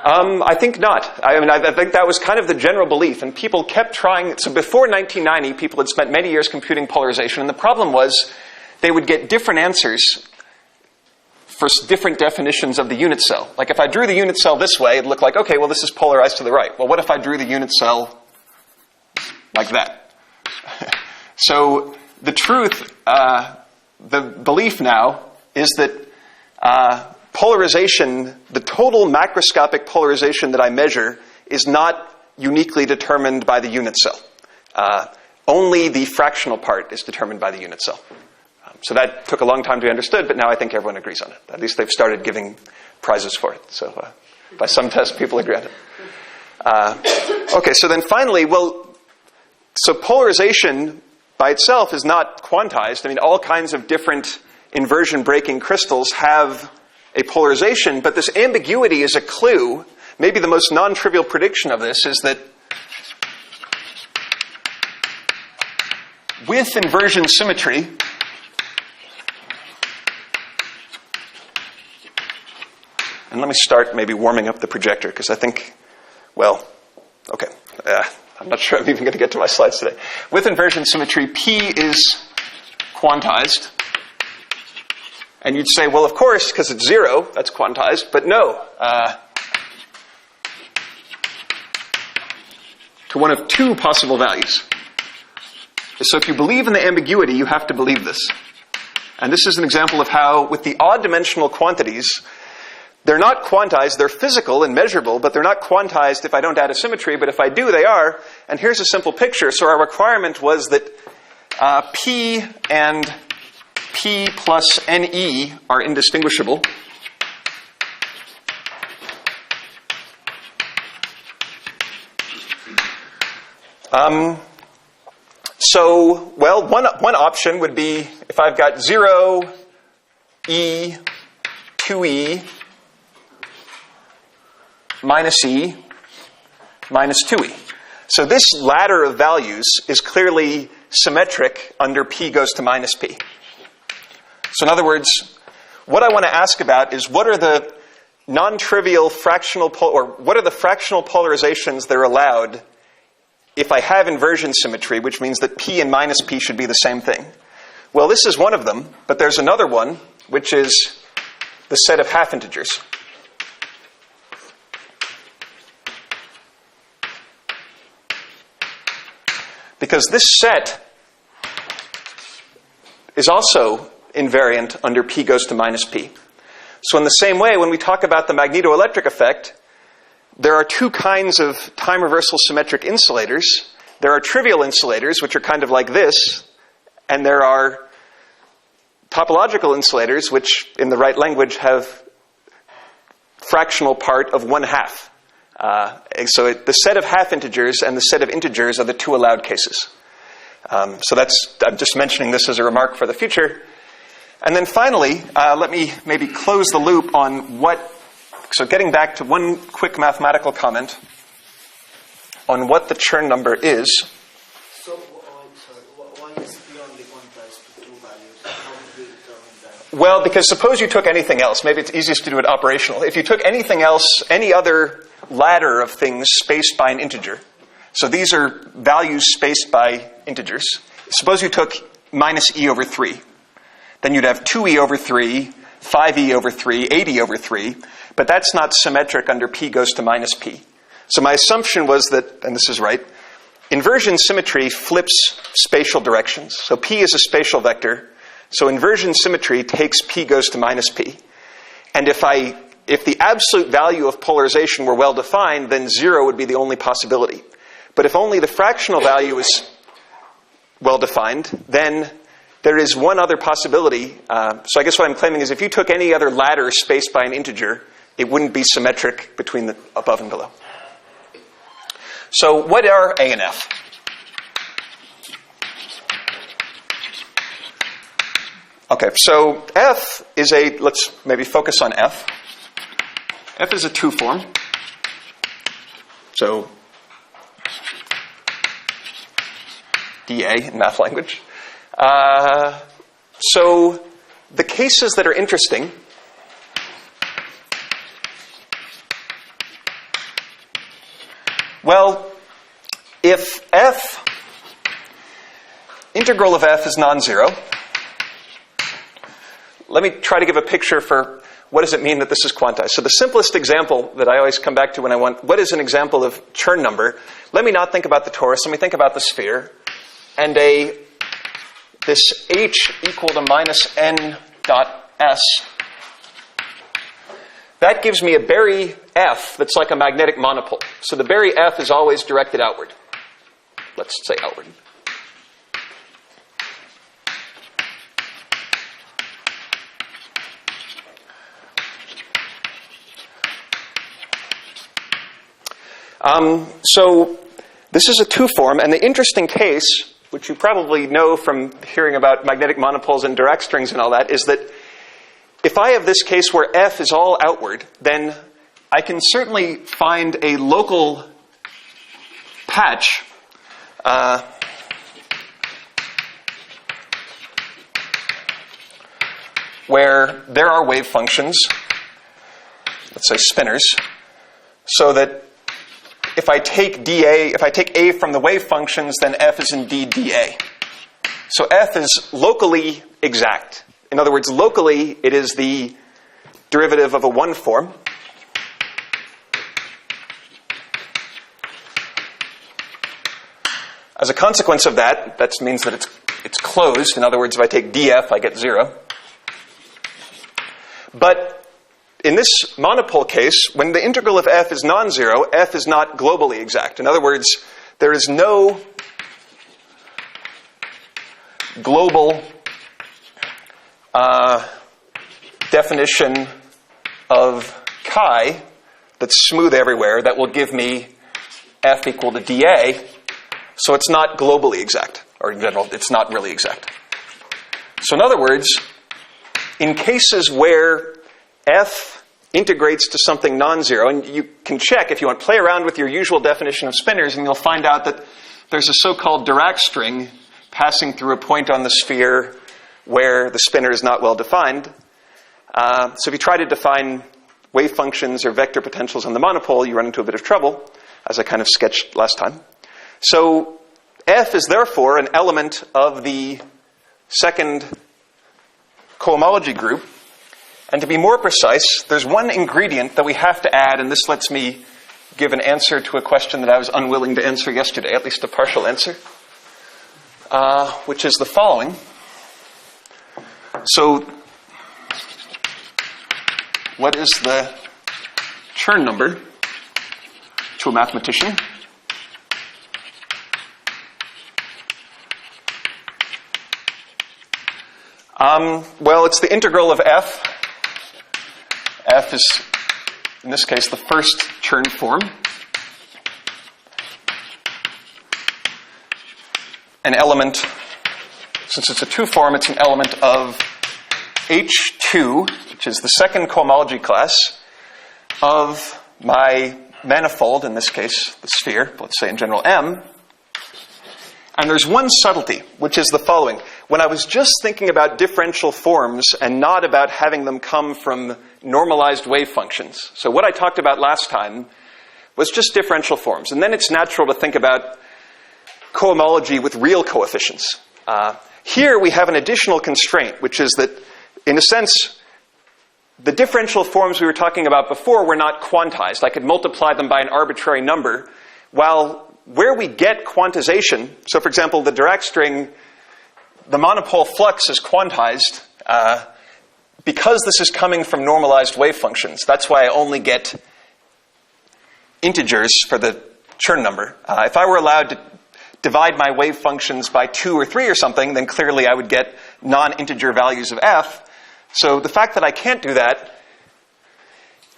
I think not. I think that was kind of the general belief, and people kept trying. So before 1990, people had spent many years computing polarization, and the problem was they would get different answers for different definitions of the unit cell. Like if I drew the unit cell this way, it'd look like, okay, well, this is polarized to the right. Well, what if I drew the unit cell like that? So the truth, the belief now is that polarization, the total macroscopic polarization that I measure, is not uniquely determined by the unit cell. Only the fractional part is determined by the unit cell. So that took a long time to be understood, but now I think everyone agrees on it. At least they've started giving prizes for it. So by some test, people agree on it. Okay, so then finally, so polarization by itself is not quantized. I mean, all kinds of different inversion-breaking crystals have a polarization, but this ambiguity is a clue. Maybe the most non-trivial prediction of this is that with inversion symmetry, and let me start maybe warming up the projector, because I think, okay, I'm not sure I'm even going to get to my slides today. With inversion symmetry, P is quantized. And you'd say, well, of course, because it's 0, that's quantized. But no. To one of 2 possible values. So if you believe in the ambiguity, you have to believe this. And this is an example of how, with the odd dimensional quantities, they're not quantized. They're physical and measurable, but they're not quantized if I don't add a symmetry. But if I do, they are. And here's a simple picture. So our requirement was that P and P plus NE are indistinguishable. One option would be if I've got 0, E, 2E, minus E, minus 2E. So this ladder of values is clearly symmetric under P goes to minus P. So in other words, what I want to ask about is what are the non-trivial fractional, or what are the fractional polarizations that are allowed if I have inversion symmetry, which means that P and minus P should be the same thing. Well, this is one of them, but there's another one, which is the set of half integers. Because this set is also invariant under P goes to minus P. So in the same way, when we talk about the magnetoelectric effect, there are two kinds of time reversal symmetric insulators. There are trivial insulators, which are kind of like this, and there are topological insulators, which in the right language have fractional part of 1/2. The set of half integers and the set of integers are the two allowed cases. I'm just mentioning this as a remark for the future. And then finally, let me maybe close the loop on so getting back to one quick mathematical comment on what the Chern number is. So, why is P only quantized to two values? How would we determine that? Well, because suppose you took anything else. Maybe it's easiest to do it operational. If you took anything else, any other ladder of things spaced by an integer. So these are values spaced by integers. Suppose you took minus e over 3. Then you'd have 2e over 3, 5e over 3, 8e over 3. But that's not symmetric under P goes to minus P. So my assumption was that, and this is right, inversion symmetry flips spatial directions. So P is a spatial vector. So inversion symmetry takes P goes to minus P. And if the absolute value of polarization were well defined, then 0 would be the only possibility. But if only the fractional value is well defined, then there is one other possibility. So I guess what I'm claiming is if you took any other ladder spaced by an integer, it wouldn't be symmetric between the above and below. So what are A and F? Okay, so F is let's maybe focus on F. F is a two form. So DA in math language. So the cases that are interesting well, if F, integral of F is non-zero, let me try to give a picture for what does it mean that this is quantized. So the simplest example that I always come back to when I want, what is an example of Chern number? Let me not think about the torus, let me think about the sphere. And this H equal to minus n dot S, that gives me a Berry F that's like a magnetic monopole. So the Berry F is always directed outward. Let's say outward. So this is a two form, and the interesting case, which you probably know from hearing about magnetic monopoles and Dirac strings and all that, is that if I have this case where F is all outward, then I can certainly find a local patch where there are wave functions, let's say spinors, so that if I take A from the wave functions, then F is indeed dA. So F is locally exact. In other words, locally, it is the derivative of a one form. As a consequence of that, that means that it's closed. In other words, if I take dF, I get 0. But in this monopole case, when the integral of F is non-zero, F is not globally exact. In other words, there is no global definition of chi that's smooth everywhere that will give me F equal to dA. So it's not globally exact, or in general, it's not really exact. So in other words, in cases where F integrates to something non-zero, and you can check if you want, play around with your usual definition of spinors, and you'll find out that there's a so-called Dirac string passing through a point on the sphere where the spinor is not well defined. So if you try to define wave functions or vector potentials on the monopole, you run into a bit of trouble, as I kind of sketched last time. So F is therefore an element of the second cohomology group. And to be more precise, there's one ingredient that we have to add, and this lets me give an answer to a question that I was unwilling to answer yesterday, at least a partial answer, which is the following. So what is the Chern number to a mathematician? Well, it's the integral of f. F is, in this case, the first Chern form. An element, since it's a 2 form, it's an element of H2, which is the second cohomology class, of my manifold, in this case, the sphere, let's say in general M. And there's one subtlety, which is the following. When I was just thinking about differential forms and not about having them come from normalized wave functions, so what I talked about last time was just differential forms. And then it's natural to think about cohomology with real coefficients. Here we have an additional constraint, which is that, in a sense, the differential forms we were talking about before were not quantized. I could multiply them by an arbitrary number, while where we get quantization, so for example, the Dirac string, the monopole flux is quantized because this is coming from normalized wave functions. That's why I only get integers for the Chern number. If I were allowed to divide my wave functions by 2 or 3 or something, then clearly I would get non-integer values of f. So the fact that I can't do that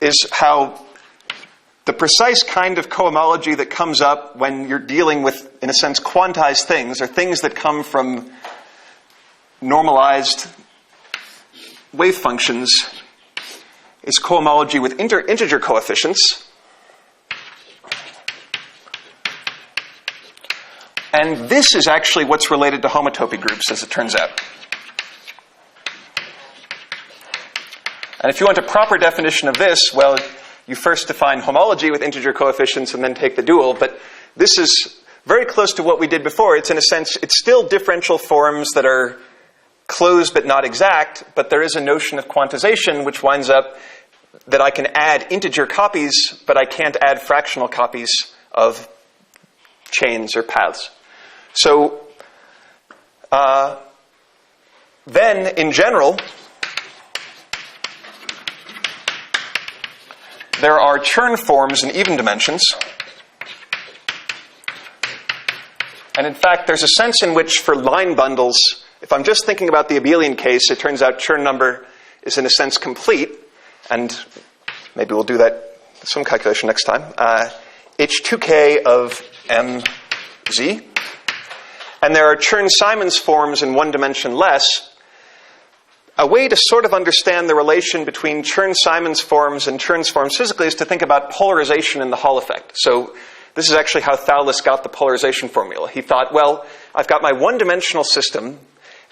is how the precise kind of cohomology that comes up when you're dealing with, in a sense, quantized things, or things that come from normalized wave functions, is cohomology with integer coefficients. And this is actually what's related to homotopy groups, as it turns out. And if you want a proper definition of this, well, you first define homology with integer coefficients and then take the dual. But this is very close to what we did before. It's, in a sense, it's still differential forms that are closed but not exact, but there is a notion of quantization which winds up that I can add integer copies, but I can't add fractional copies of chains or paths. So then, in general, there are Chern forms in even dimensions. And in fact, there's a sense in which for line bundles, if I'm just thinking about the abelian case, it turns out Chern number is in a sense complete. And maybe we'll do that, some calculation next time. H2k of mz. And there are Chern-Simons forms in one dimension less. A way to sort of understand the relation between Chern-Simons forms and Chern's forms physically is to think about polarization in the Hall effect. So this is actually how Thouless got the polarization formula. He thought, well, I've got my one-dimensional system,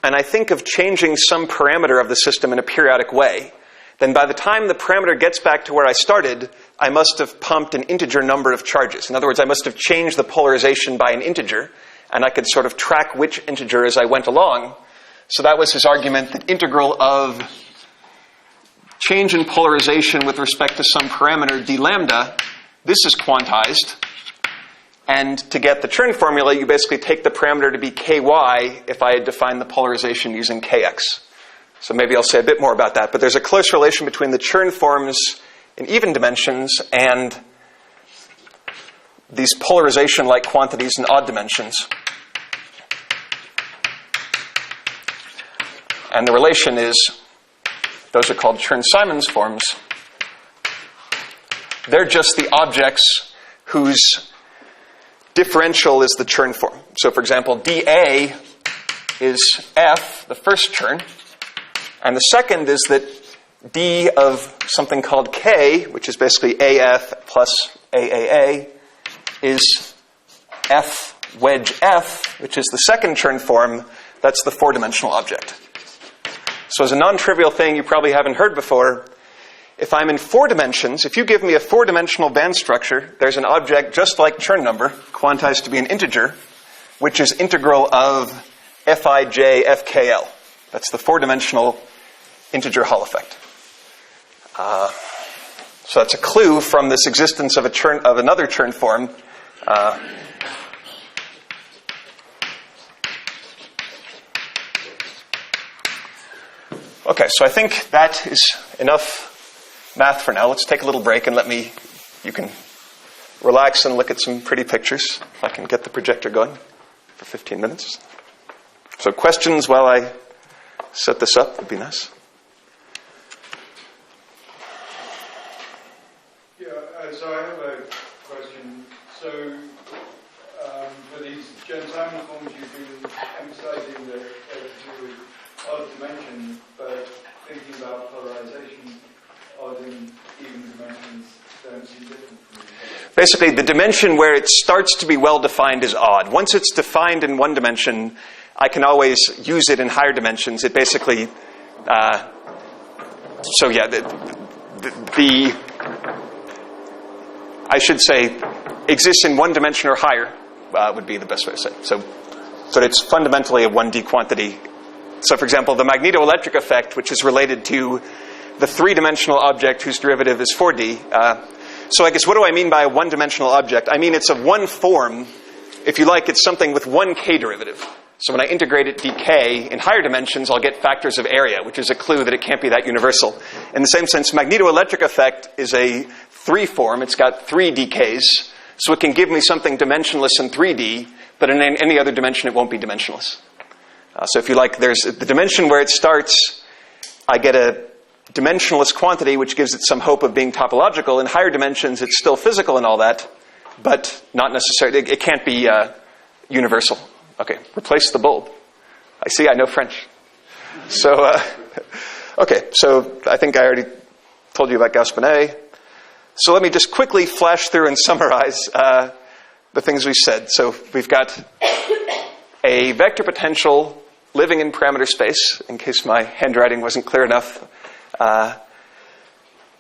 and I think of changing some parameter of the system in a periodic way. Then by the time the parameter gets back to where I started, I must have pumped an integer number of charges. In other words, I must have changed the polarization by an integer, and I could sort of track which integer as I went along. So that was his argument, that integral of change in polarization with respect to some parameter d lambda, this is quantized. And to get the Chern formula, you basically take the parameter to be ky if I had defined the polarization using kx. So maybe I'll say a bit more about that. But there's a close relation between the Chern forms in even dimensions and these polarization-like quantities in odd dimensions. And the relation is, those are called Chern-Simons forms. They're just the objects whose differential is the Chern form. So for example, dA is f, the first Chern, and the second is that d of something called k, which is basically af plus aaa, is f wedge f, which is the second Chern form. That's the four-dimensional object. So as a non-trivial thing you probably haven't heard before, if I'm in 4 dimensions, if you give me a 4-dimensional band structure, there's an object just like Chern number, quantized to be an integer, which is integral of Fij Fkl. That's the 4-dimensional integer Hall effect. So that's a clue from this existence of another Chern form. Okay, so I think that is enough math for now. Let's take a little break and you can relax and look at some pretty pictures. If I can get the projector going for 15 minutes. So questions while I set this up would be nice. Yeah, so I have a question. So for these Chern-Simons forms, you've been emphasizing the odd dimension, but thinking about polarization, odd and even dimensions don't seem different from each other. Basically, the dimension where it starts to be well-defined is odd. Once it's defined in one dimension, I can always use it in higher dimensions. It basically, I should say, exists in one dimension or higher would be the best way to say it. So it's fundamentally a 1D quantity. So, for example, the magnetoelectric effect, which is related to the 3-dimensional object whose derivative is 4D. So I guess what do I mean by a 1-dimensional object? I mean it's of one form. If you like, it's something with one k derivative. So when I integrate it dk in higher dimensions, I'll get factors of area, which is a clue that it can't be that universal. In the same sense, magnetoelectric effect is a 3 form. It's got 3 dks. So it can give me something dimensionless in 3D, but in any other dimension it won't be dimensionless. So if you like, there's the dimension where it starts, I get a dimensionless quantity, which gives it some hope of being topological. In higher dimensions, it's still physical and all that, but not necessarily. It can't be universal. Okay, replace the bulb. I know French. So, okay, so I think I already told you about Gauss-Bonnet. So let me just quickly flash through and summarize the things we said. So we've got a vector potential living in parameter space, in case my handwriting wasn't clear enough.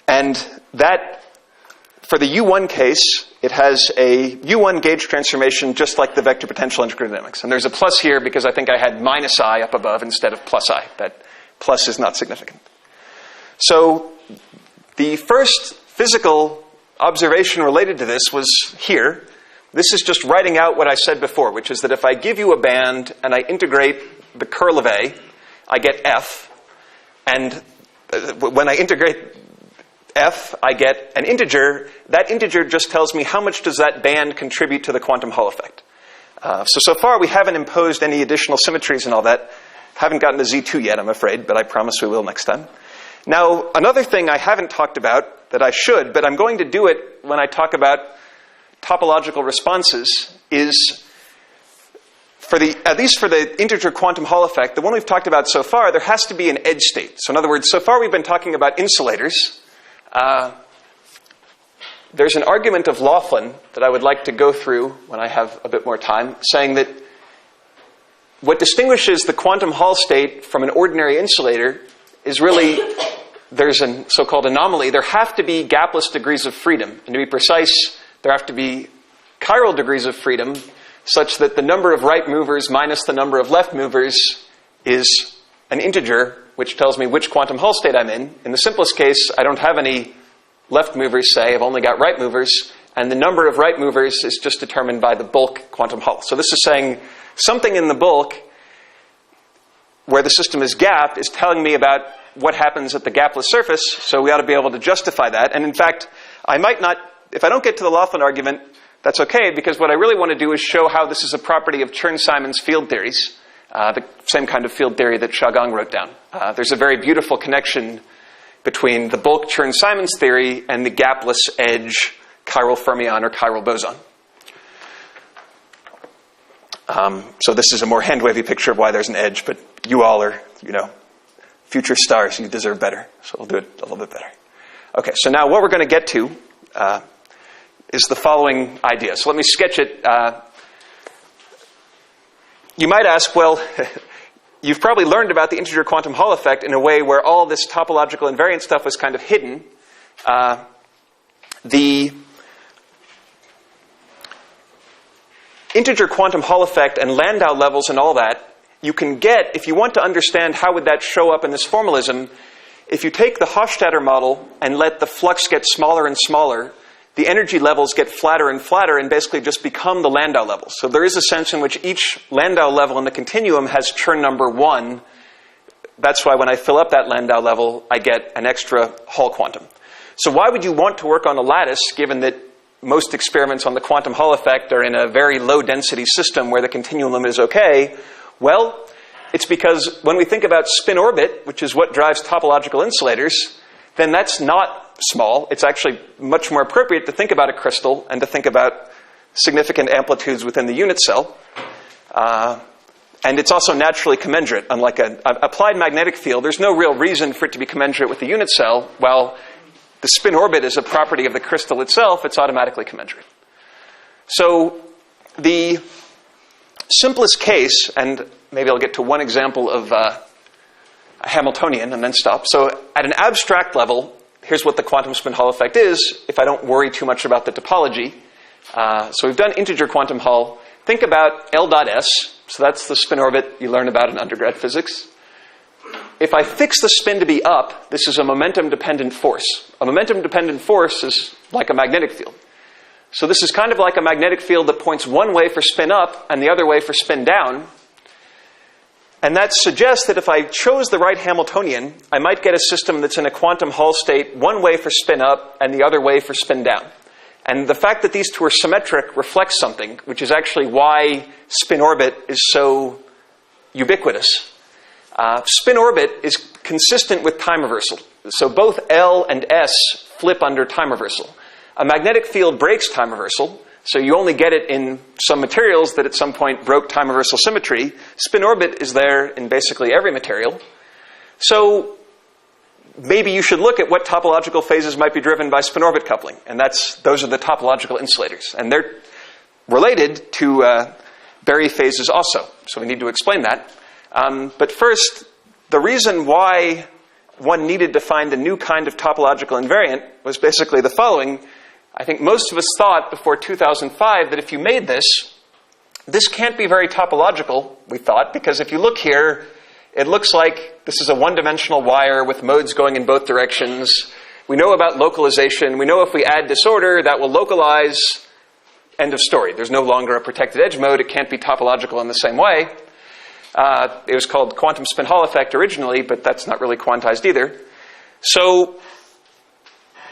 And that, for the U1 case, it has a U1 gauge transformation just like the vector potential in dynamics. And there's a plus here because I think I had minus I up above instead of plus I. That plus is not significant. So the first physical observation related to this was here. This is just writing out what I said before, which is that if I give you a band and I integrate the curl of A, I get F. And when I integrate F, I get an integer. That integer just tells me how much does that band contribute to the quantum Hall effect. So far we haven't imposed any additional symmetries and all that. Haven't gotten to Z2 yet, I'm afraid, but I promise we will next time. Now, another thing I haven't talked about that I should, but I'm going to do it when I talk about topological responses, is at least for the integer quantum Hall effect, the one we've talked about so far, there has to be an edge state. So in other words, so far we've been talking about insulators. There's an argument of Laughlin that I would like to go through when I have a bit more time, saying that what distinguishes the quantum Hall state from an ordinary insulator is really, there's a so-called anomaly. There have to be gapless degrees of freedom. And to be precise, there have to be chiral degrees of freedom such that the number of right movers minus the number of left movers is an integer, which tells me which quantum Hall state I'm in. In the simplest case, I don't have any left movers, say. I've only got right movers. And the number of right movers is just determined by the bulk quantum Hall. So this is saying something in the bulk where the system is gap is telling me about what happens at the gapless surface. So we ought to be able to justify that. And in fact, I might not, if I don't get to the Laughlin argument, that's okay, because what I really want to do is show how this is a property of Chern-Simons field theories, the same kind of field theory that Xiaogang wrote down. There's a very beautiful connection between the bulk Chern-Simons theory and the gapless edge chiral fermion or chiral boson. So this is a more hand-wavy picture of why there's an edge, but you all are, future stars. You deserve better. So we'll do it a little bit better. Okay, so now what we're going to get to is the following idea. So let me sketch it. You might ask, well, you've probably learned about the integer quantum Hall effect in a way where all this topological invariant stuff was kind of hidden. The integer quantum Hall effect and Landau levels and all that, you can get, if you want to understand how would that show up in this formalism, if you take the Hofstadter model and let the flux get smaller and smaller, the energy levels get flatter and flatter and basically just become the Landau levels. So there is a sense in which each Landau level in the continuum has Chern number 1. That's why when I fill up that Landau level, I get an extra Hall quantum. So why would you want to work on a lattice, given that most experiments on the quantum Hall effect are in a very low-density system where the continuum limit is okay? Well, it's because when we think about spin orbit, which is what drives topological insulators, then that's not small. It's actually much more appropriate to think about a crystal and to think about significant amplitudes within the unit cell. And it's also naturally commensurate. Unlike an applied magnetic field, there's no real reason for it to be commensurate with the unit cell. While the spin orbit is a property of the crystal itself, it's automatically commensurate. So the simplest case, and maybe I'll get to one example of a Hamiltonian and then stop. So at an abstract level, here's what the quantum spin Hall effect is, if I don't worry too much about the topology. So we've done integer quantum Hall. Think about L dot S. So that's the spin orbit you learn about in undergrad physics. If I fix the spin to be up, this is a momentum-dependent force. A momentum-dependent force is like a magnetic field. So this is kind of like a magnetic field that points one way for spin up and the other way for spin down. And that suggests that if I chose the right Hamiltonian, I might get a system that's in a quantum Hall state one way for spin up and the other way for spin down. And the fact that these two are symmetric reflects something, which is actually why spin orbit is so ubiquitous. Spin orbit is consistent with time reversal. So both L and S flip under time reversal. A magnetic field breaks time reversal, so you only get it in some materials that at some point broke time reversal symmetry. Spin orbit is there in basically every material. So maybe you should look at what topological phases might be driven by spin orbit coupling, and those are the topological insulators. And they're related to Berry phases also, so we need to explain that. But first, the reason why one needed to find a new kind of topological invariant was basically the following. I think most of us thought before 2005 that if you made this can't be very topological, we thought, because if you look here, it looks like this is a one-dimensional wire with modes going in both directions. We know about localization. We know if we add disorder, that will localize. End of story. There's no longer a protected edge mode. It can't be topological in the same way. It was called quantum spin Hall effect originally, but that's not really quantized either. So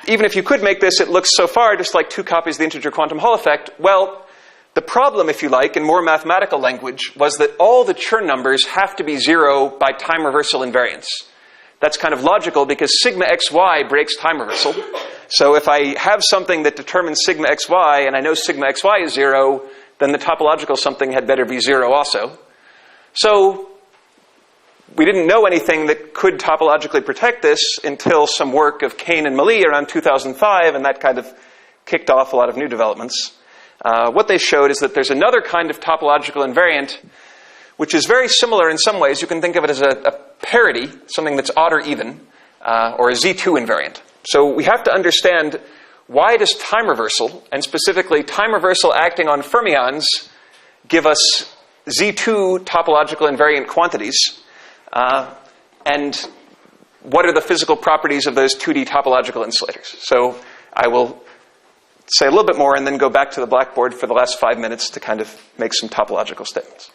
even if you could make this, it looks so far just like two copies of the integer quantum Hall effect. Well, the problem, if you like, in more mathematical language, was that all the Chern numbers have to be 0 by time reversal invariance. That's kind of logical because sigma xy breaks time reversal. So if I have something that determines sigma xy and I know sigma xy is 0, then the topological something had better be 0 also. So we didn't know anything that could topologically protect this until some work of Kane and Mali around 2005, and that kind of kicked off a lot of new developments. What they showed is that there's another kind of topological invariant which is very similar in some ways. You can think of it as a parity, something that's odd or even, or a Z2 invariant. So we have to understand, why does time reversal, and specifically time reversal acting on fermions, give us Z2 topological invariant quantities? And what are the physical properties of those 2D topological insulators? So I will say a little bit more and then go back to the blackboard for the last 5 minutes to kind of make some topological statements.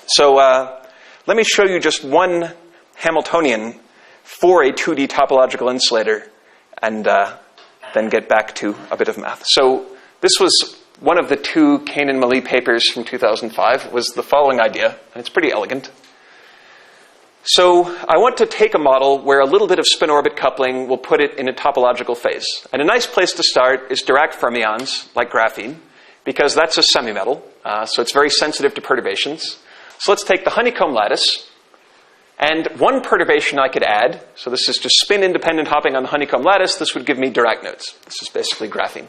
So let me show you just one Hamiltonian for a 2D topological insulator and then get back to a bit of math. So this was one of the two Kane and Mali papers from 2005, was the following idea, and it's pretty elegant. So I want to take a model where a little bit of spin-orbit coupling will put it in a topological phase. And a nice place to start is Dirac fermions, like graphene, because that's a semimetal, so it's very sensitive to perturbations. So let's take the honeycomb lattice, and one perturbation I could add, so this is just spin-independent hopping on the honeycomb lattice, this would give me Dirac nodes. This is basically graphene.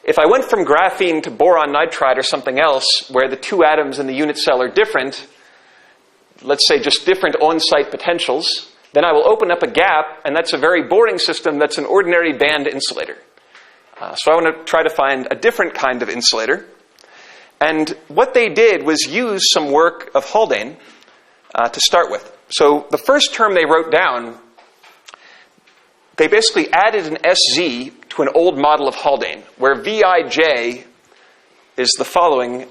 If I went from graphene to boron nitride or something else, where the two atoms in the unit cell are different, let's say, just different on-site potentials, then I will open up a gap, and that's a very boring system that's an ordinary band insulator. So I want to try to find a different kind of insulator. And what they did was use some work of Haldane to start with. So the first term they wrote down, they basically added an SZ to an old model of Haldane, where Vij is the following.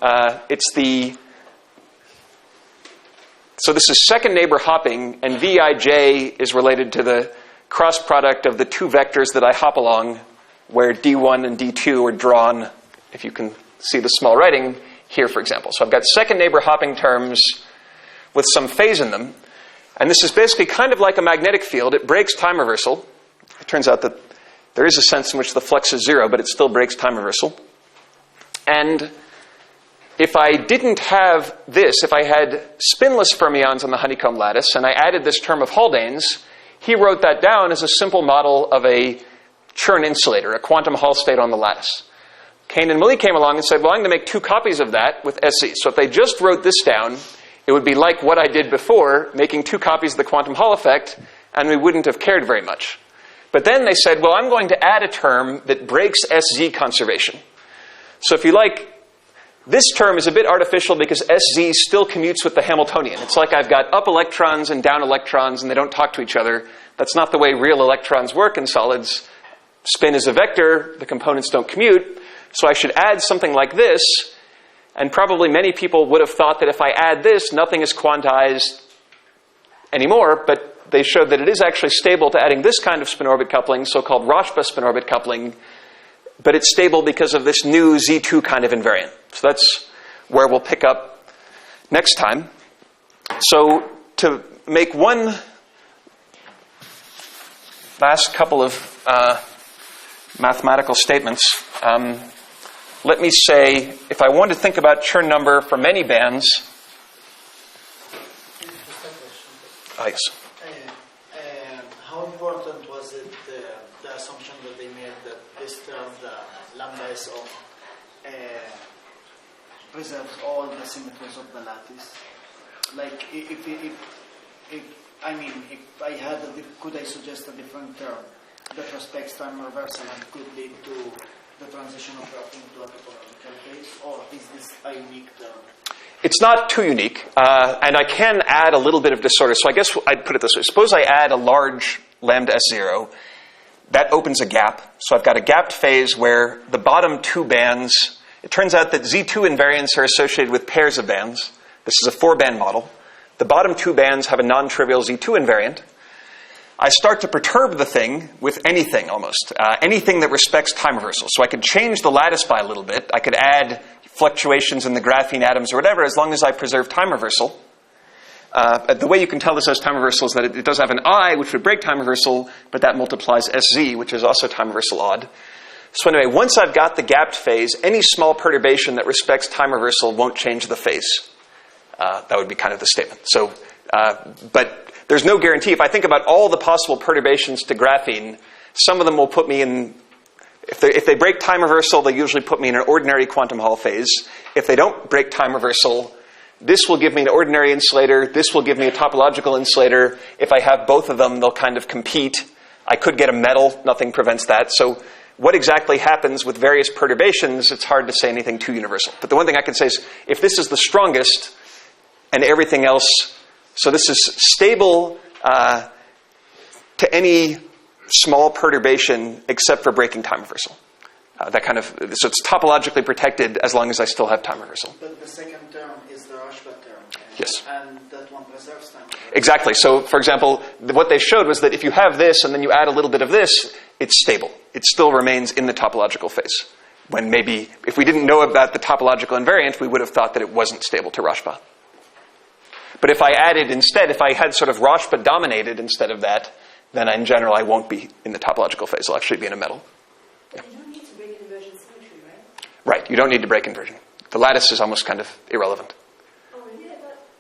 So this is second neighbor hopping, and Vij is related to the cross product of the two vectors that I hop along, where D1 and D2 are drawn, if you can see the small writing here, for example. So I've got second neighbor hopping terms with some phase in them. And this is basically kind of like a magnetic field. It breaks time reversal. It turns out that there is a sense in which the flux is zero, but it still breaks time reversal. And if I didn't have this, if I had spinless fermions on the honeycomb lattice, and I added this term of Haldane's, he wrote that down as a simple model of a Chern insulator, a quantum Hall state on the lattice. Kane and Malik came along and said, well, I'm going to make two copies of that with SZ. So if they just wrote this down, it would be like what I did before, making two copies of the quantum Hall effect, and we wouldn't have cared very much. But then they said, well, I'm going to add a term that breaks SZ conservation. So if you like, this term is a bit artificial because SZ still commutes with the Hamiltonian. It's like I've got up electrons and down electrons, and they don't talk to each other. That's not the way real electrons work in solids. Spin is a vector. The components don't commute. So I should add something like this. And probably many people would have thought that if I add this, nothing is quantized anymore. But they showed that it is actually stable to adding this kind of spin-orbit coupling, so-called Rashba spin-orbit coupling. But it's stable because of this new Z2 kind of invariant. So that's where we'll pick up next time. So to make one last couple of mathematical statements, let me say, if I want to think about Chern number for many bands... yes. How important was it, the assumption that they made that this term, the lambda is of, preserves all the symmetries of the lattice? Like, if I had could I suggest a different term that respects time reversal and could lead to the transition of graphene to a topological phase, or is this a unique term? It's not too unique, and I can add a little bit of disorder. So I guess I'd put it this way. Suppose I add a large lambda S0. That opens a gap. So I've got a gapped phase where the bottom two bands, it turns out that Z2 invariants are associated with pairs of bands. This is a 4-band model. The bottom two bands have a non-trivial Z2 invariant. I start to perturb the thing with anything almost, anything that respects time reversal. So I could change the lattice by a little bit. I could add fluctuations in the graphene atoms or whatever, as long as I preserve time reversal. The way you can tell this as time reversal is that it does have an I, which would break time reversal, but that multiplies SZ, which is also time reversal odd. So anyway, once I've got the gapped phase, any small perturbation that respects time reversal won't change the phase. That would be kind of the statement. So, but there's no guarantee. If I think about all the possible perturbations to graphene, some of them will put me in, if they break time reversal, they usually put me in an ordinary quantum Hall phase. If they don't break time reversal, this will give me an ordinary insulator. This will give me a topological insulator. If I have both of them, they'll kind of compete. I could get a metal. Nothing prevents that. So what exactly happens with various perturbations, it's hard to say anything too universal. But the one thing I can say is, if this is the strongest and everything else, so this is stable to any small perturbation except for breaking time reversal. So it's topologically protected as long as I still have time reversal. But the second term is the Rashba term. Yes. And that one preserves time reversal. Exactly. So, for example, what they showed was that if you have this and then you add a little bit of this, it's stable. It still remains in the topological phase. When maybe, if we didn't know about the topological invariant, we would have thought that it wasn't stable to Rashba. But if I added instead, if I had sort of Rashba dominated instead of that, then in general I won't be in the topological phase. I'll actually be in a metal. But you don't need to break inversion symmetry, right? Right. You don't need to break inversion. The lattice is almost kind of irrelevant. Oh, really?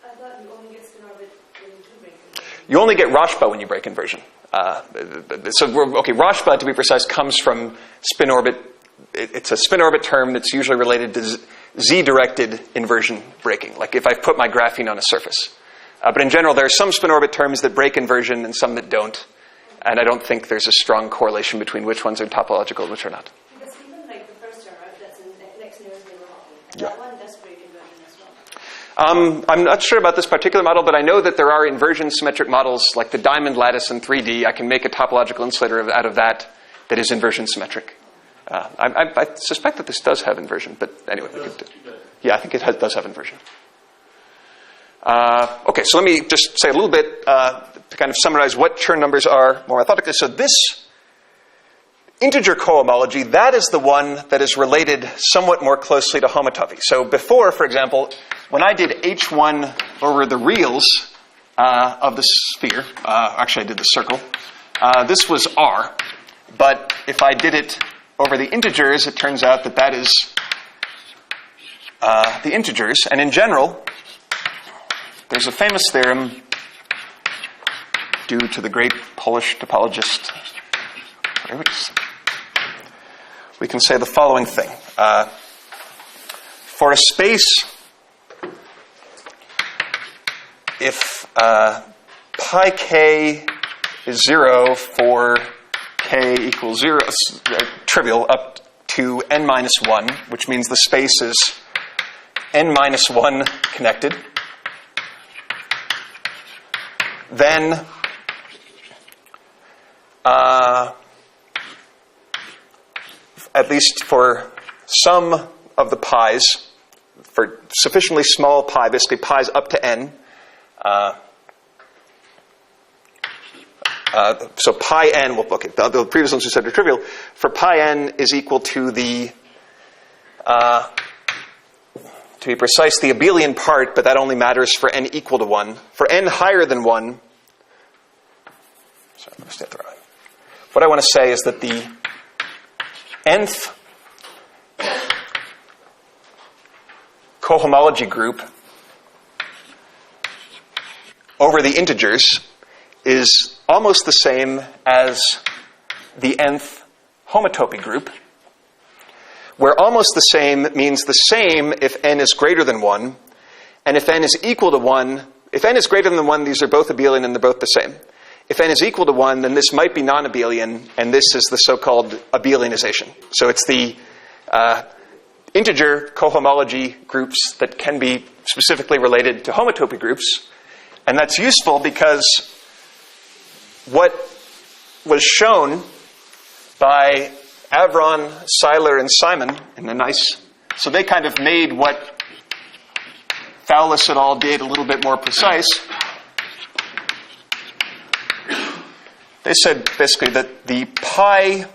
I thought you only get spin orbit when you do break inversion. You only get Rashba when you break inversion. Rashba, to be precise, comes from spin orbit. It's a spin orbit term that's usually related to Z-directed inversion breaking. Like if I've put my graphene on a surface. But in general, there are some spin-orbit terms that break inversion and some that don't. And I don't think there's a strong correlation between which ones are topological and which are not. Because even like the first term, right, that's in next nearest neighbor model, and Yeah. that one does break inversion as well. I'm not sure about this particular model, but I know that there are inversion symmetric models like the diamond lattice in 3D. I can make a topological insulator out of that is inversion symmetric. I suspect that this does have inversion, but anyway, I think it does have inversion. Okay, so let me just say a little bit to kind of summarize what Chern numbers are more methodically. So this integer cohomology, that is the one that is related somewhat more closely to homotopy. So before, for example, when I did H1 over the reals of the sphere, actually I did the circle, this was R. But if I did it over the integers, it turns out that is the integers. And in general, there's a famous theorem due to the great Polish topologist. We can say the following thing. For a space, if pi k is 0 for k equals 0, trivial, up to n minus 1, which means the space is n minus 1 connected, then at least for some of the pi's, for sufficiently small pi, basically pi's up to n, so pi n, the previous ones we said are trivial, for pi n is equal to the, to be precise, the abelian part, but that only matters for n equal to 1. For n higher than 1, sorry, let me stay at the right. What I want to say is that the nth cohomology group over the integers is almost the same as the nth homotopy group, where almost the same means the same if n is greater than 1, and if n is equal to 1, if n is greater than 1, these are both abelian and they're both the same. If n is equal to 1, then this might be non-abelian, and this is the so-called abelianization. So it's the integer cohomology groups that can be specifically related to homotopy groups, and that's useful because what was shown by Avron, Seiler, and Simon in a nice... So they kind of made what Fowlis et al. Did a little bit more precise. They said basically that the pi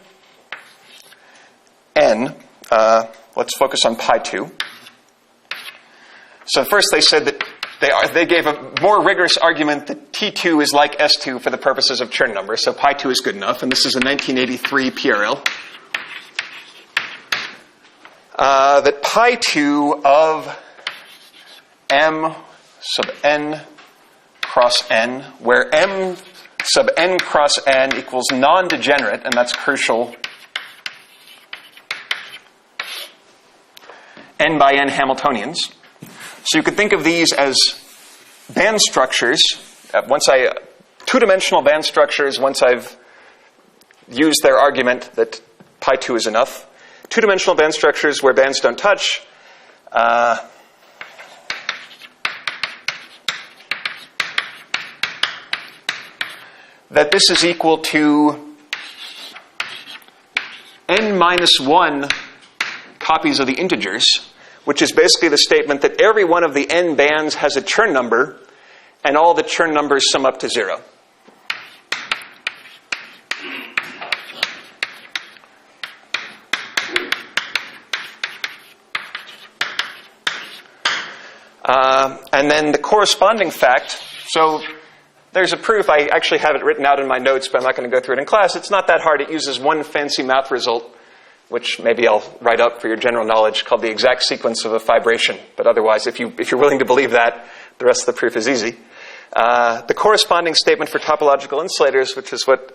n, let's focus on pi 2. So first they said that they gave a more rigorous argument that T2 is like S2 for the purposes of Chern numbers, so pi 2 is good enough, and this is a 1983 PRL. That pi 2 of m sub n cross n, where m sub n cross n equals non-degenerate, and that's crucial, n by n Hamiltonians. So you could think of these as band structures. Two-dimensional band structures, once I've used their argument that pi 2 is enough. Two-dimensional band structures where bands don't touch. That this is equal to n minus 1 copies of the integers, which is basically the statement that every one of the n bands has a Chern number, and all the Chern numbers sum up to 0. And then the corresponding fact, so there's a proof. I actually have it written out in my notes, but I'm not going to go through it in class. It's not that hard. It uses one fancy math result, which maybe I'll write up for your general knowledge, called the exact sequence of a fibration. But otherwise, if you're willing to believe that, the rest of the proof is easy. The corresponding statement for topological insulators, which is what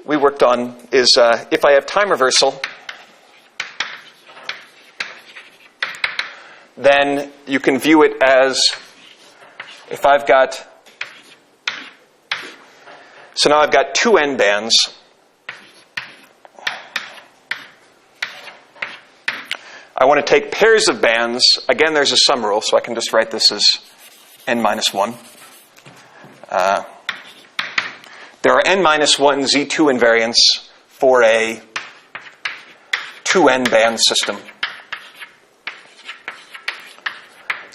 we worked on, is if I have time reversal, then you can view it as if I've got, so now I've got two n bands. I want to take pairs of bands. Again, there's a sum rule, so I can just write this as n minus 1. There are n minus 1 Z2 invariants for a 2n band system.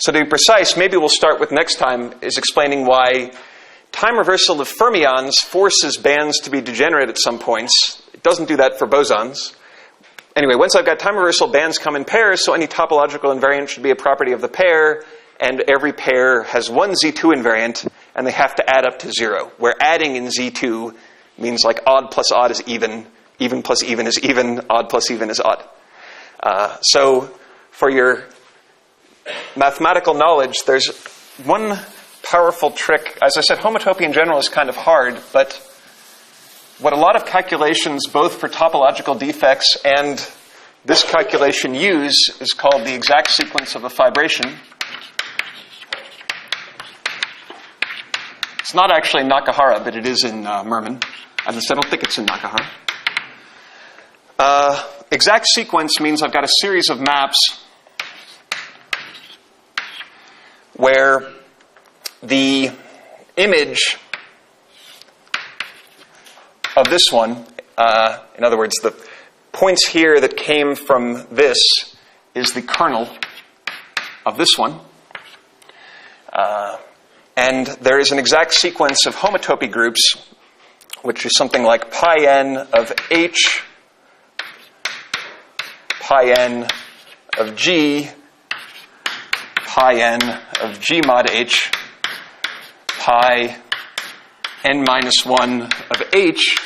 So to be precise, maybe we'll start with next time is explaining why time reversal of fermions forces bands to be degenerate at some points. It doesn't do that for bosons. Anyway, once I've got time reversal, bands come in pairs, so any topological invariant should be a property of the pair, and every pair has one Z2 invariant, and they have to add up to 0, where adding in Z2 means like odd plus odd is even plus even is even, odd plus even is odd. So for your mathematical knowledge, there's one powerful trick. As I said, homotopy in general is kind of hard, but what a lot of calculations, both for topological defects and this calculation use, is called the exact sequence of a fibration. It's not actually in Nakahara, but it is in Mermin. I don't think it's in Nakahara. Exact sequence means I've got a series of maps where the image of this one, in other words, the points here that came from this is the kernel of this one. And there is an exact sequence of homotopy groups, which is something like pi n of H, pi n of G, pi n of G mod H, pi n minus 1 of H,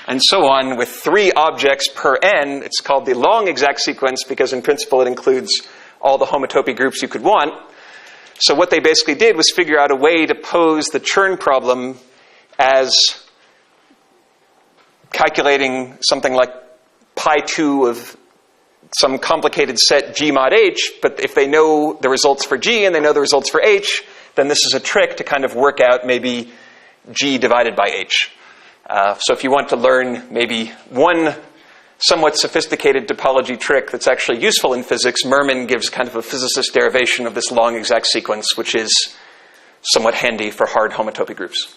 and so on with 3 objects per n. It's called the long exact sequence because in principle it includes all the homotopy groups you could want. So what they basically did was figure out a way to pose the Chern problem as calculating something like pi 2 of some complicated set G mod H, but if they know the results for G and they know the results for H, then this is a trick to kind of work out maybe G divided by H. So if you want to learn maybe one somewhat sophisticated topology trick that's actually useful in physics, Mermin gives kind of a physicist derivation of this long exact sequence, which is somewhat handy for hard homotopy groups.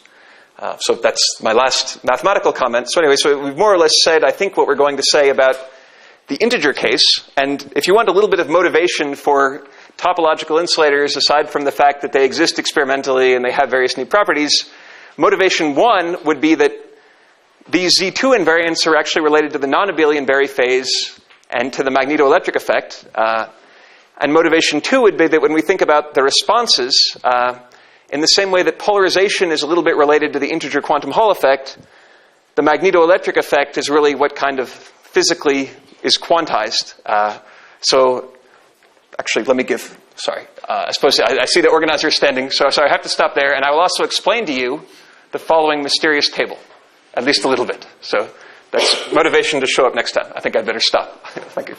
So that's my last mathematical comment. So anyway, so we've more or less said, I think, what we're going to say about the integer case. And if you want a little bit of motivation for topological insulators, aside from the fact that they exist experimentally and they have various neat properties, motivation 1 would be that these Z2 invariants are actually related to the non-abelian Berry phase and to the magnetoelectric effect. And motivation 2 would be that when we think about the responses, in the same way that polarization is a little bit related to the integer quantum Hall effect, the magnetoelectric effect is really what kind of physically is quantized. So actually, let me give, sorry, I suppose I see the organizer standing, so sorry, I have to stop there, and I will also explain to you the following mysterious table, at least a little bit. So that's motivation to show up next time. I think I'd better stop. Thank you.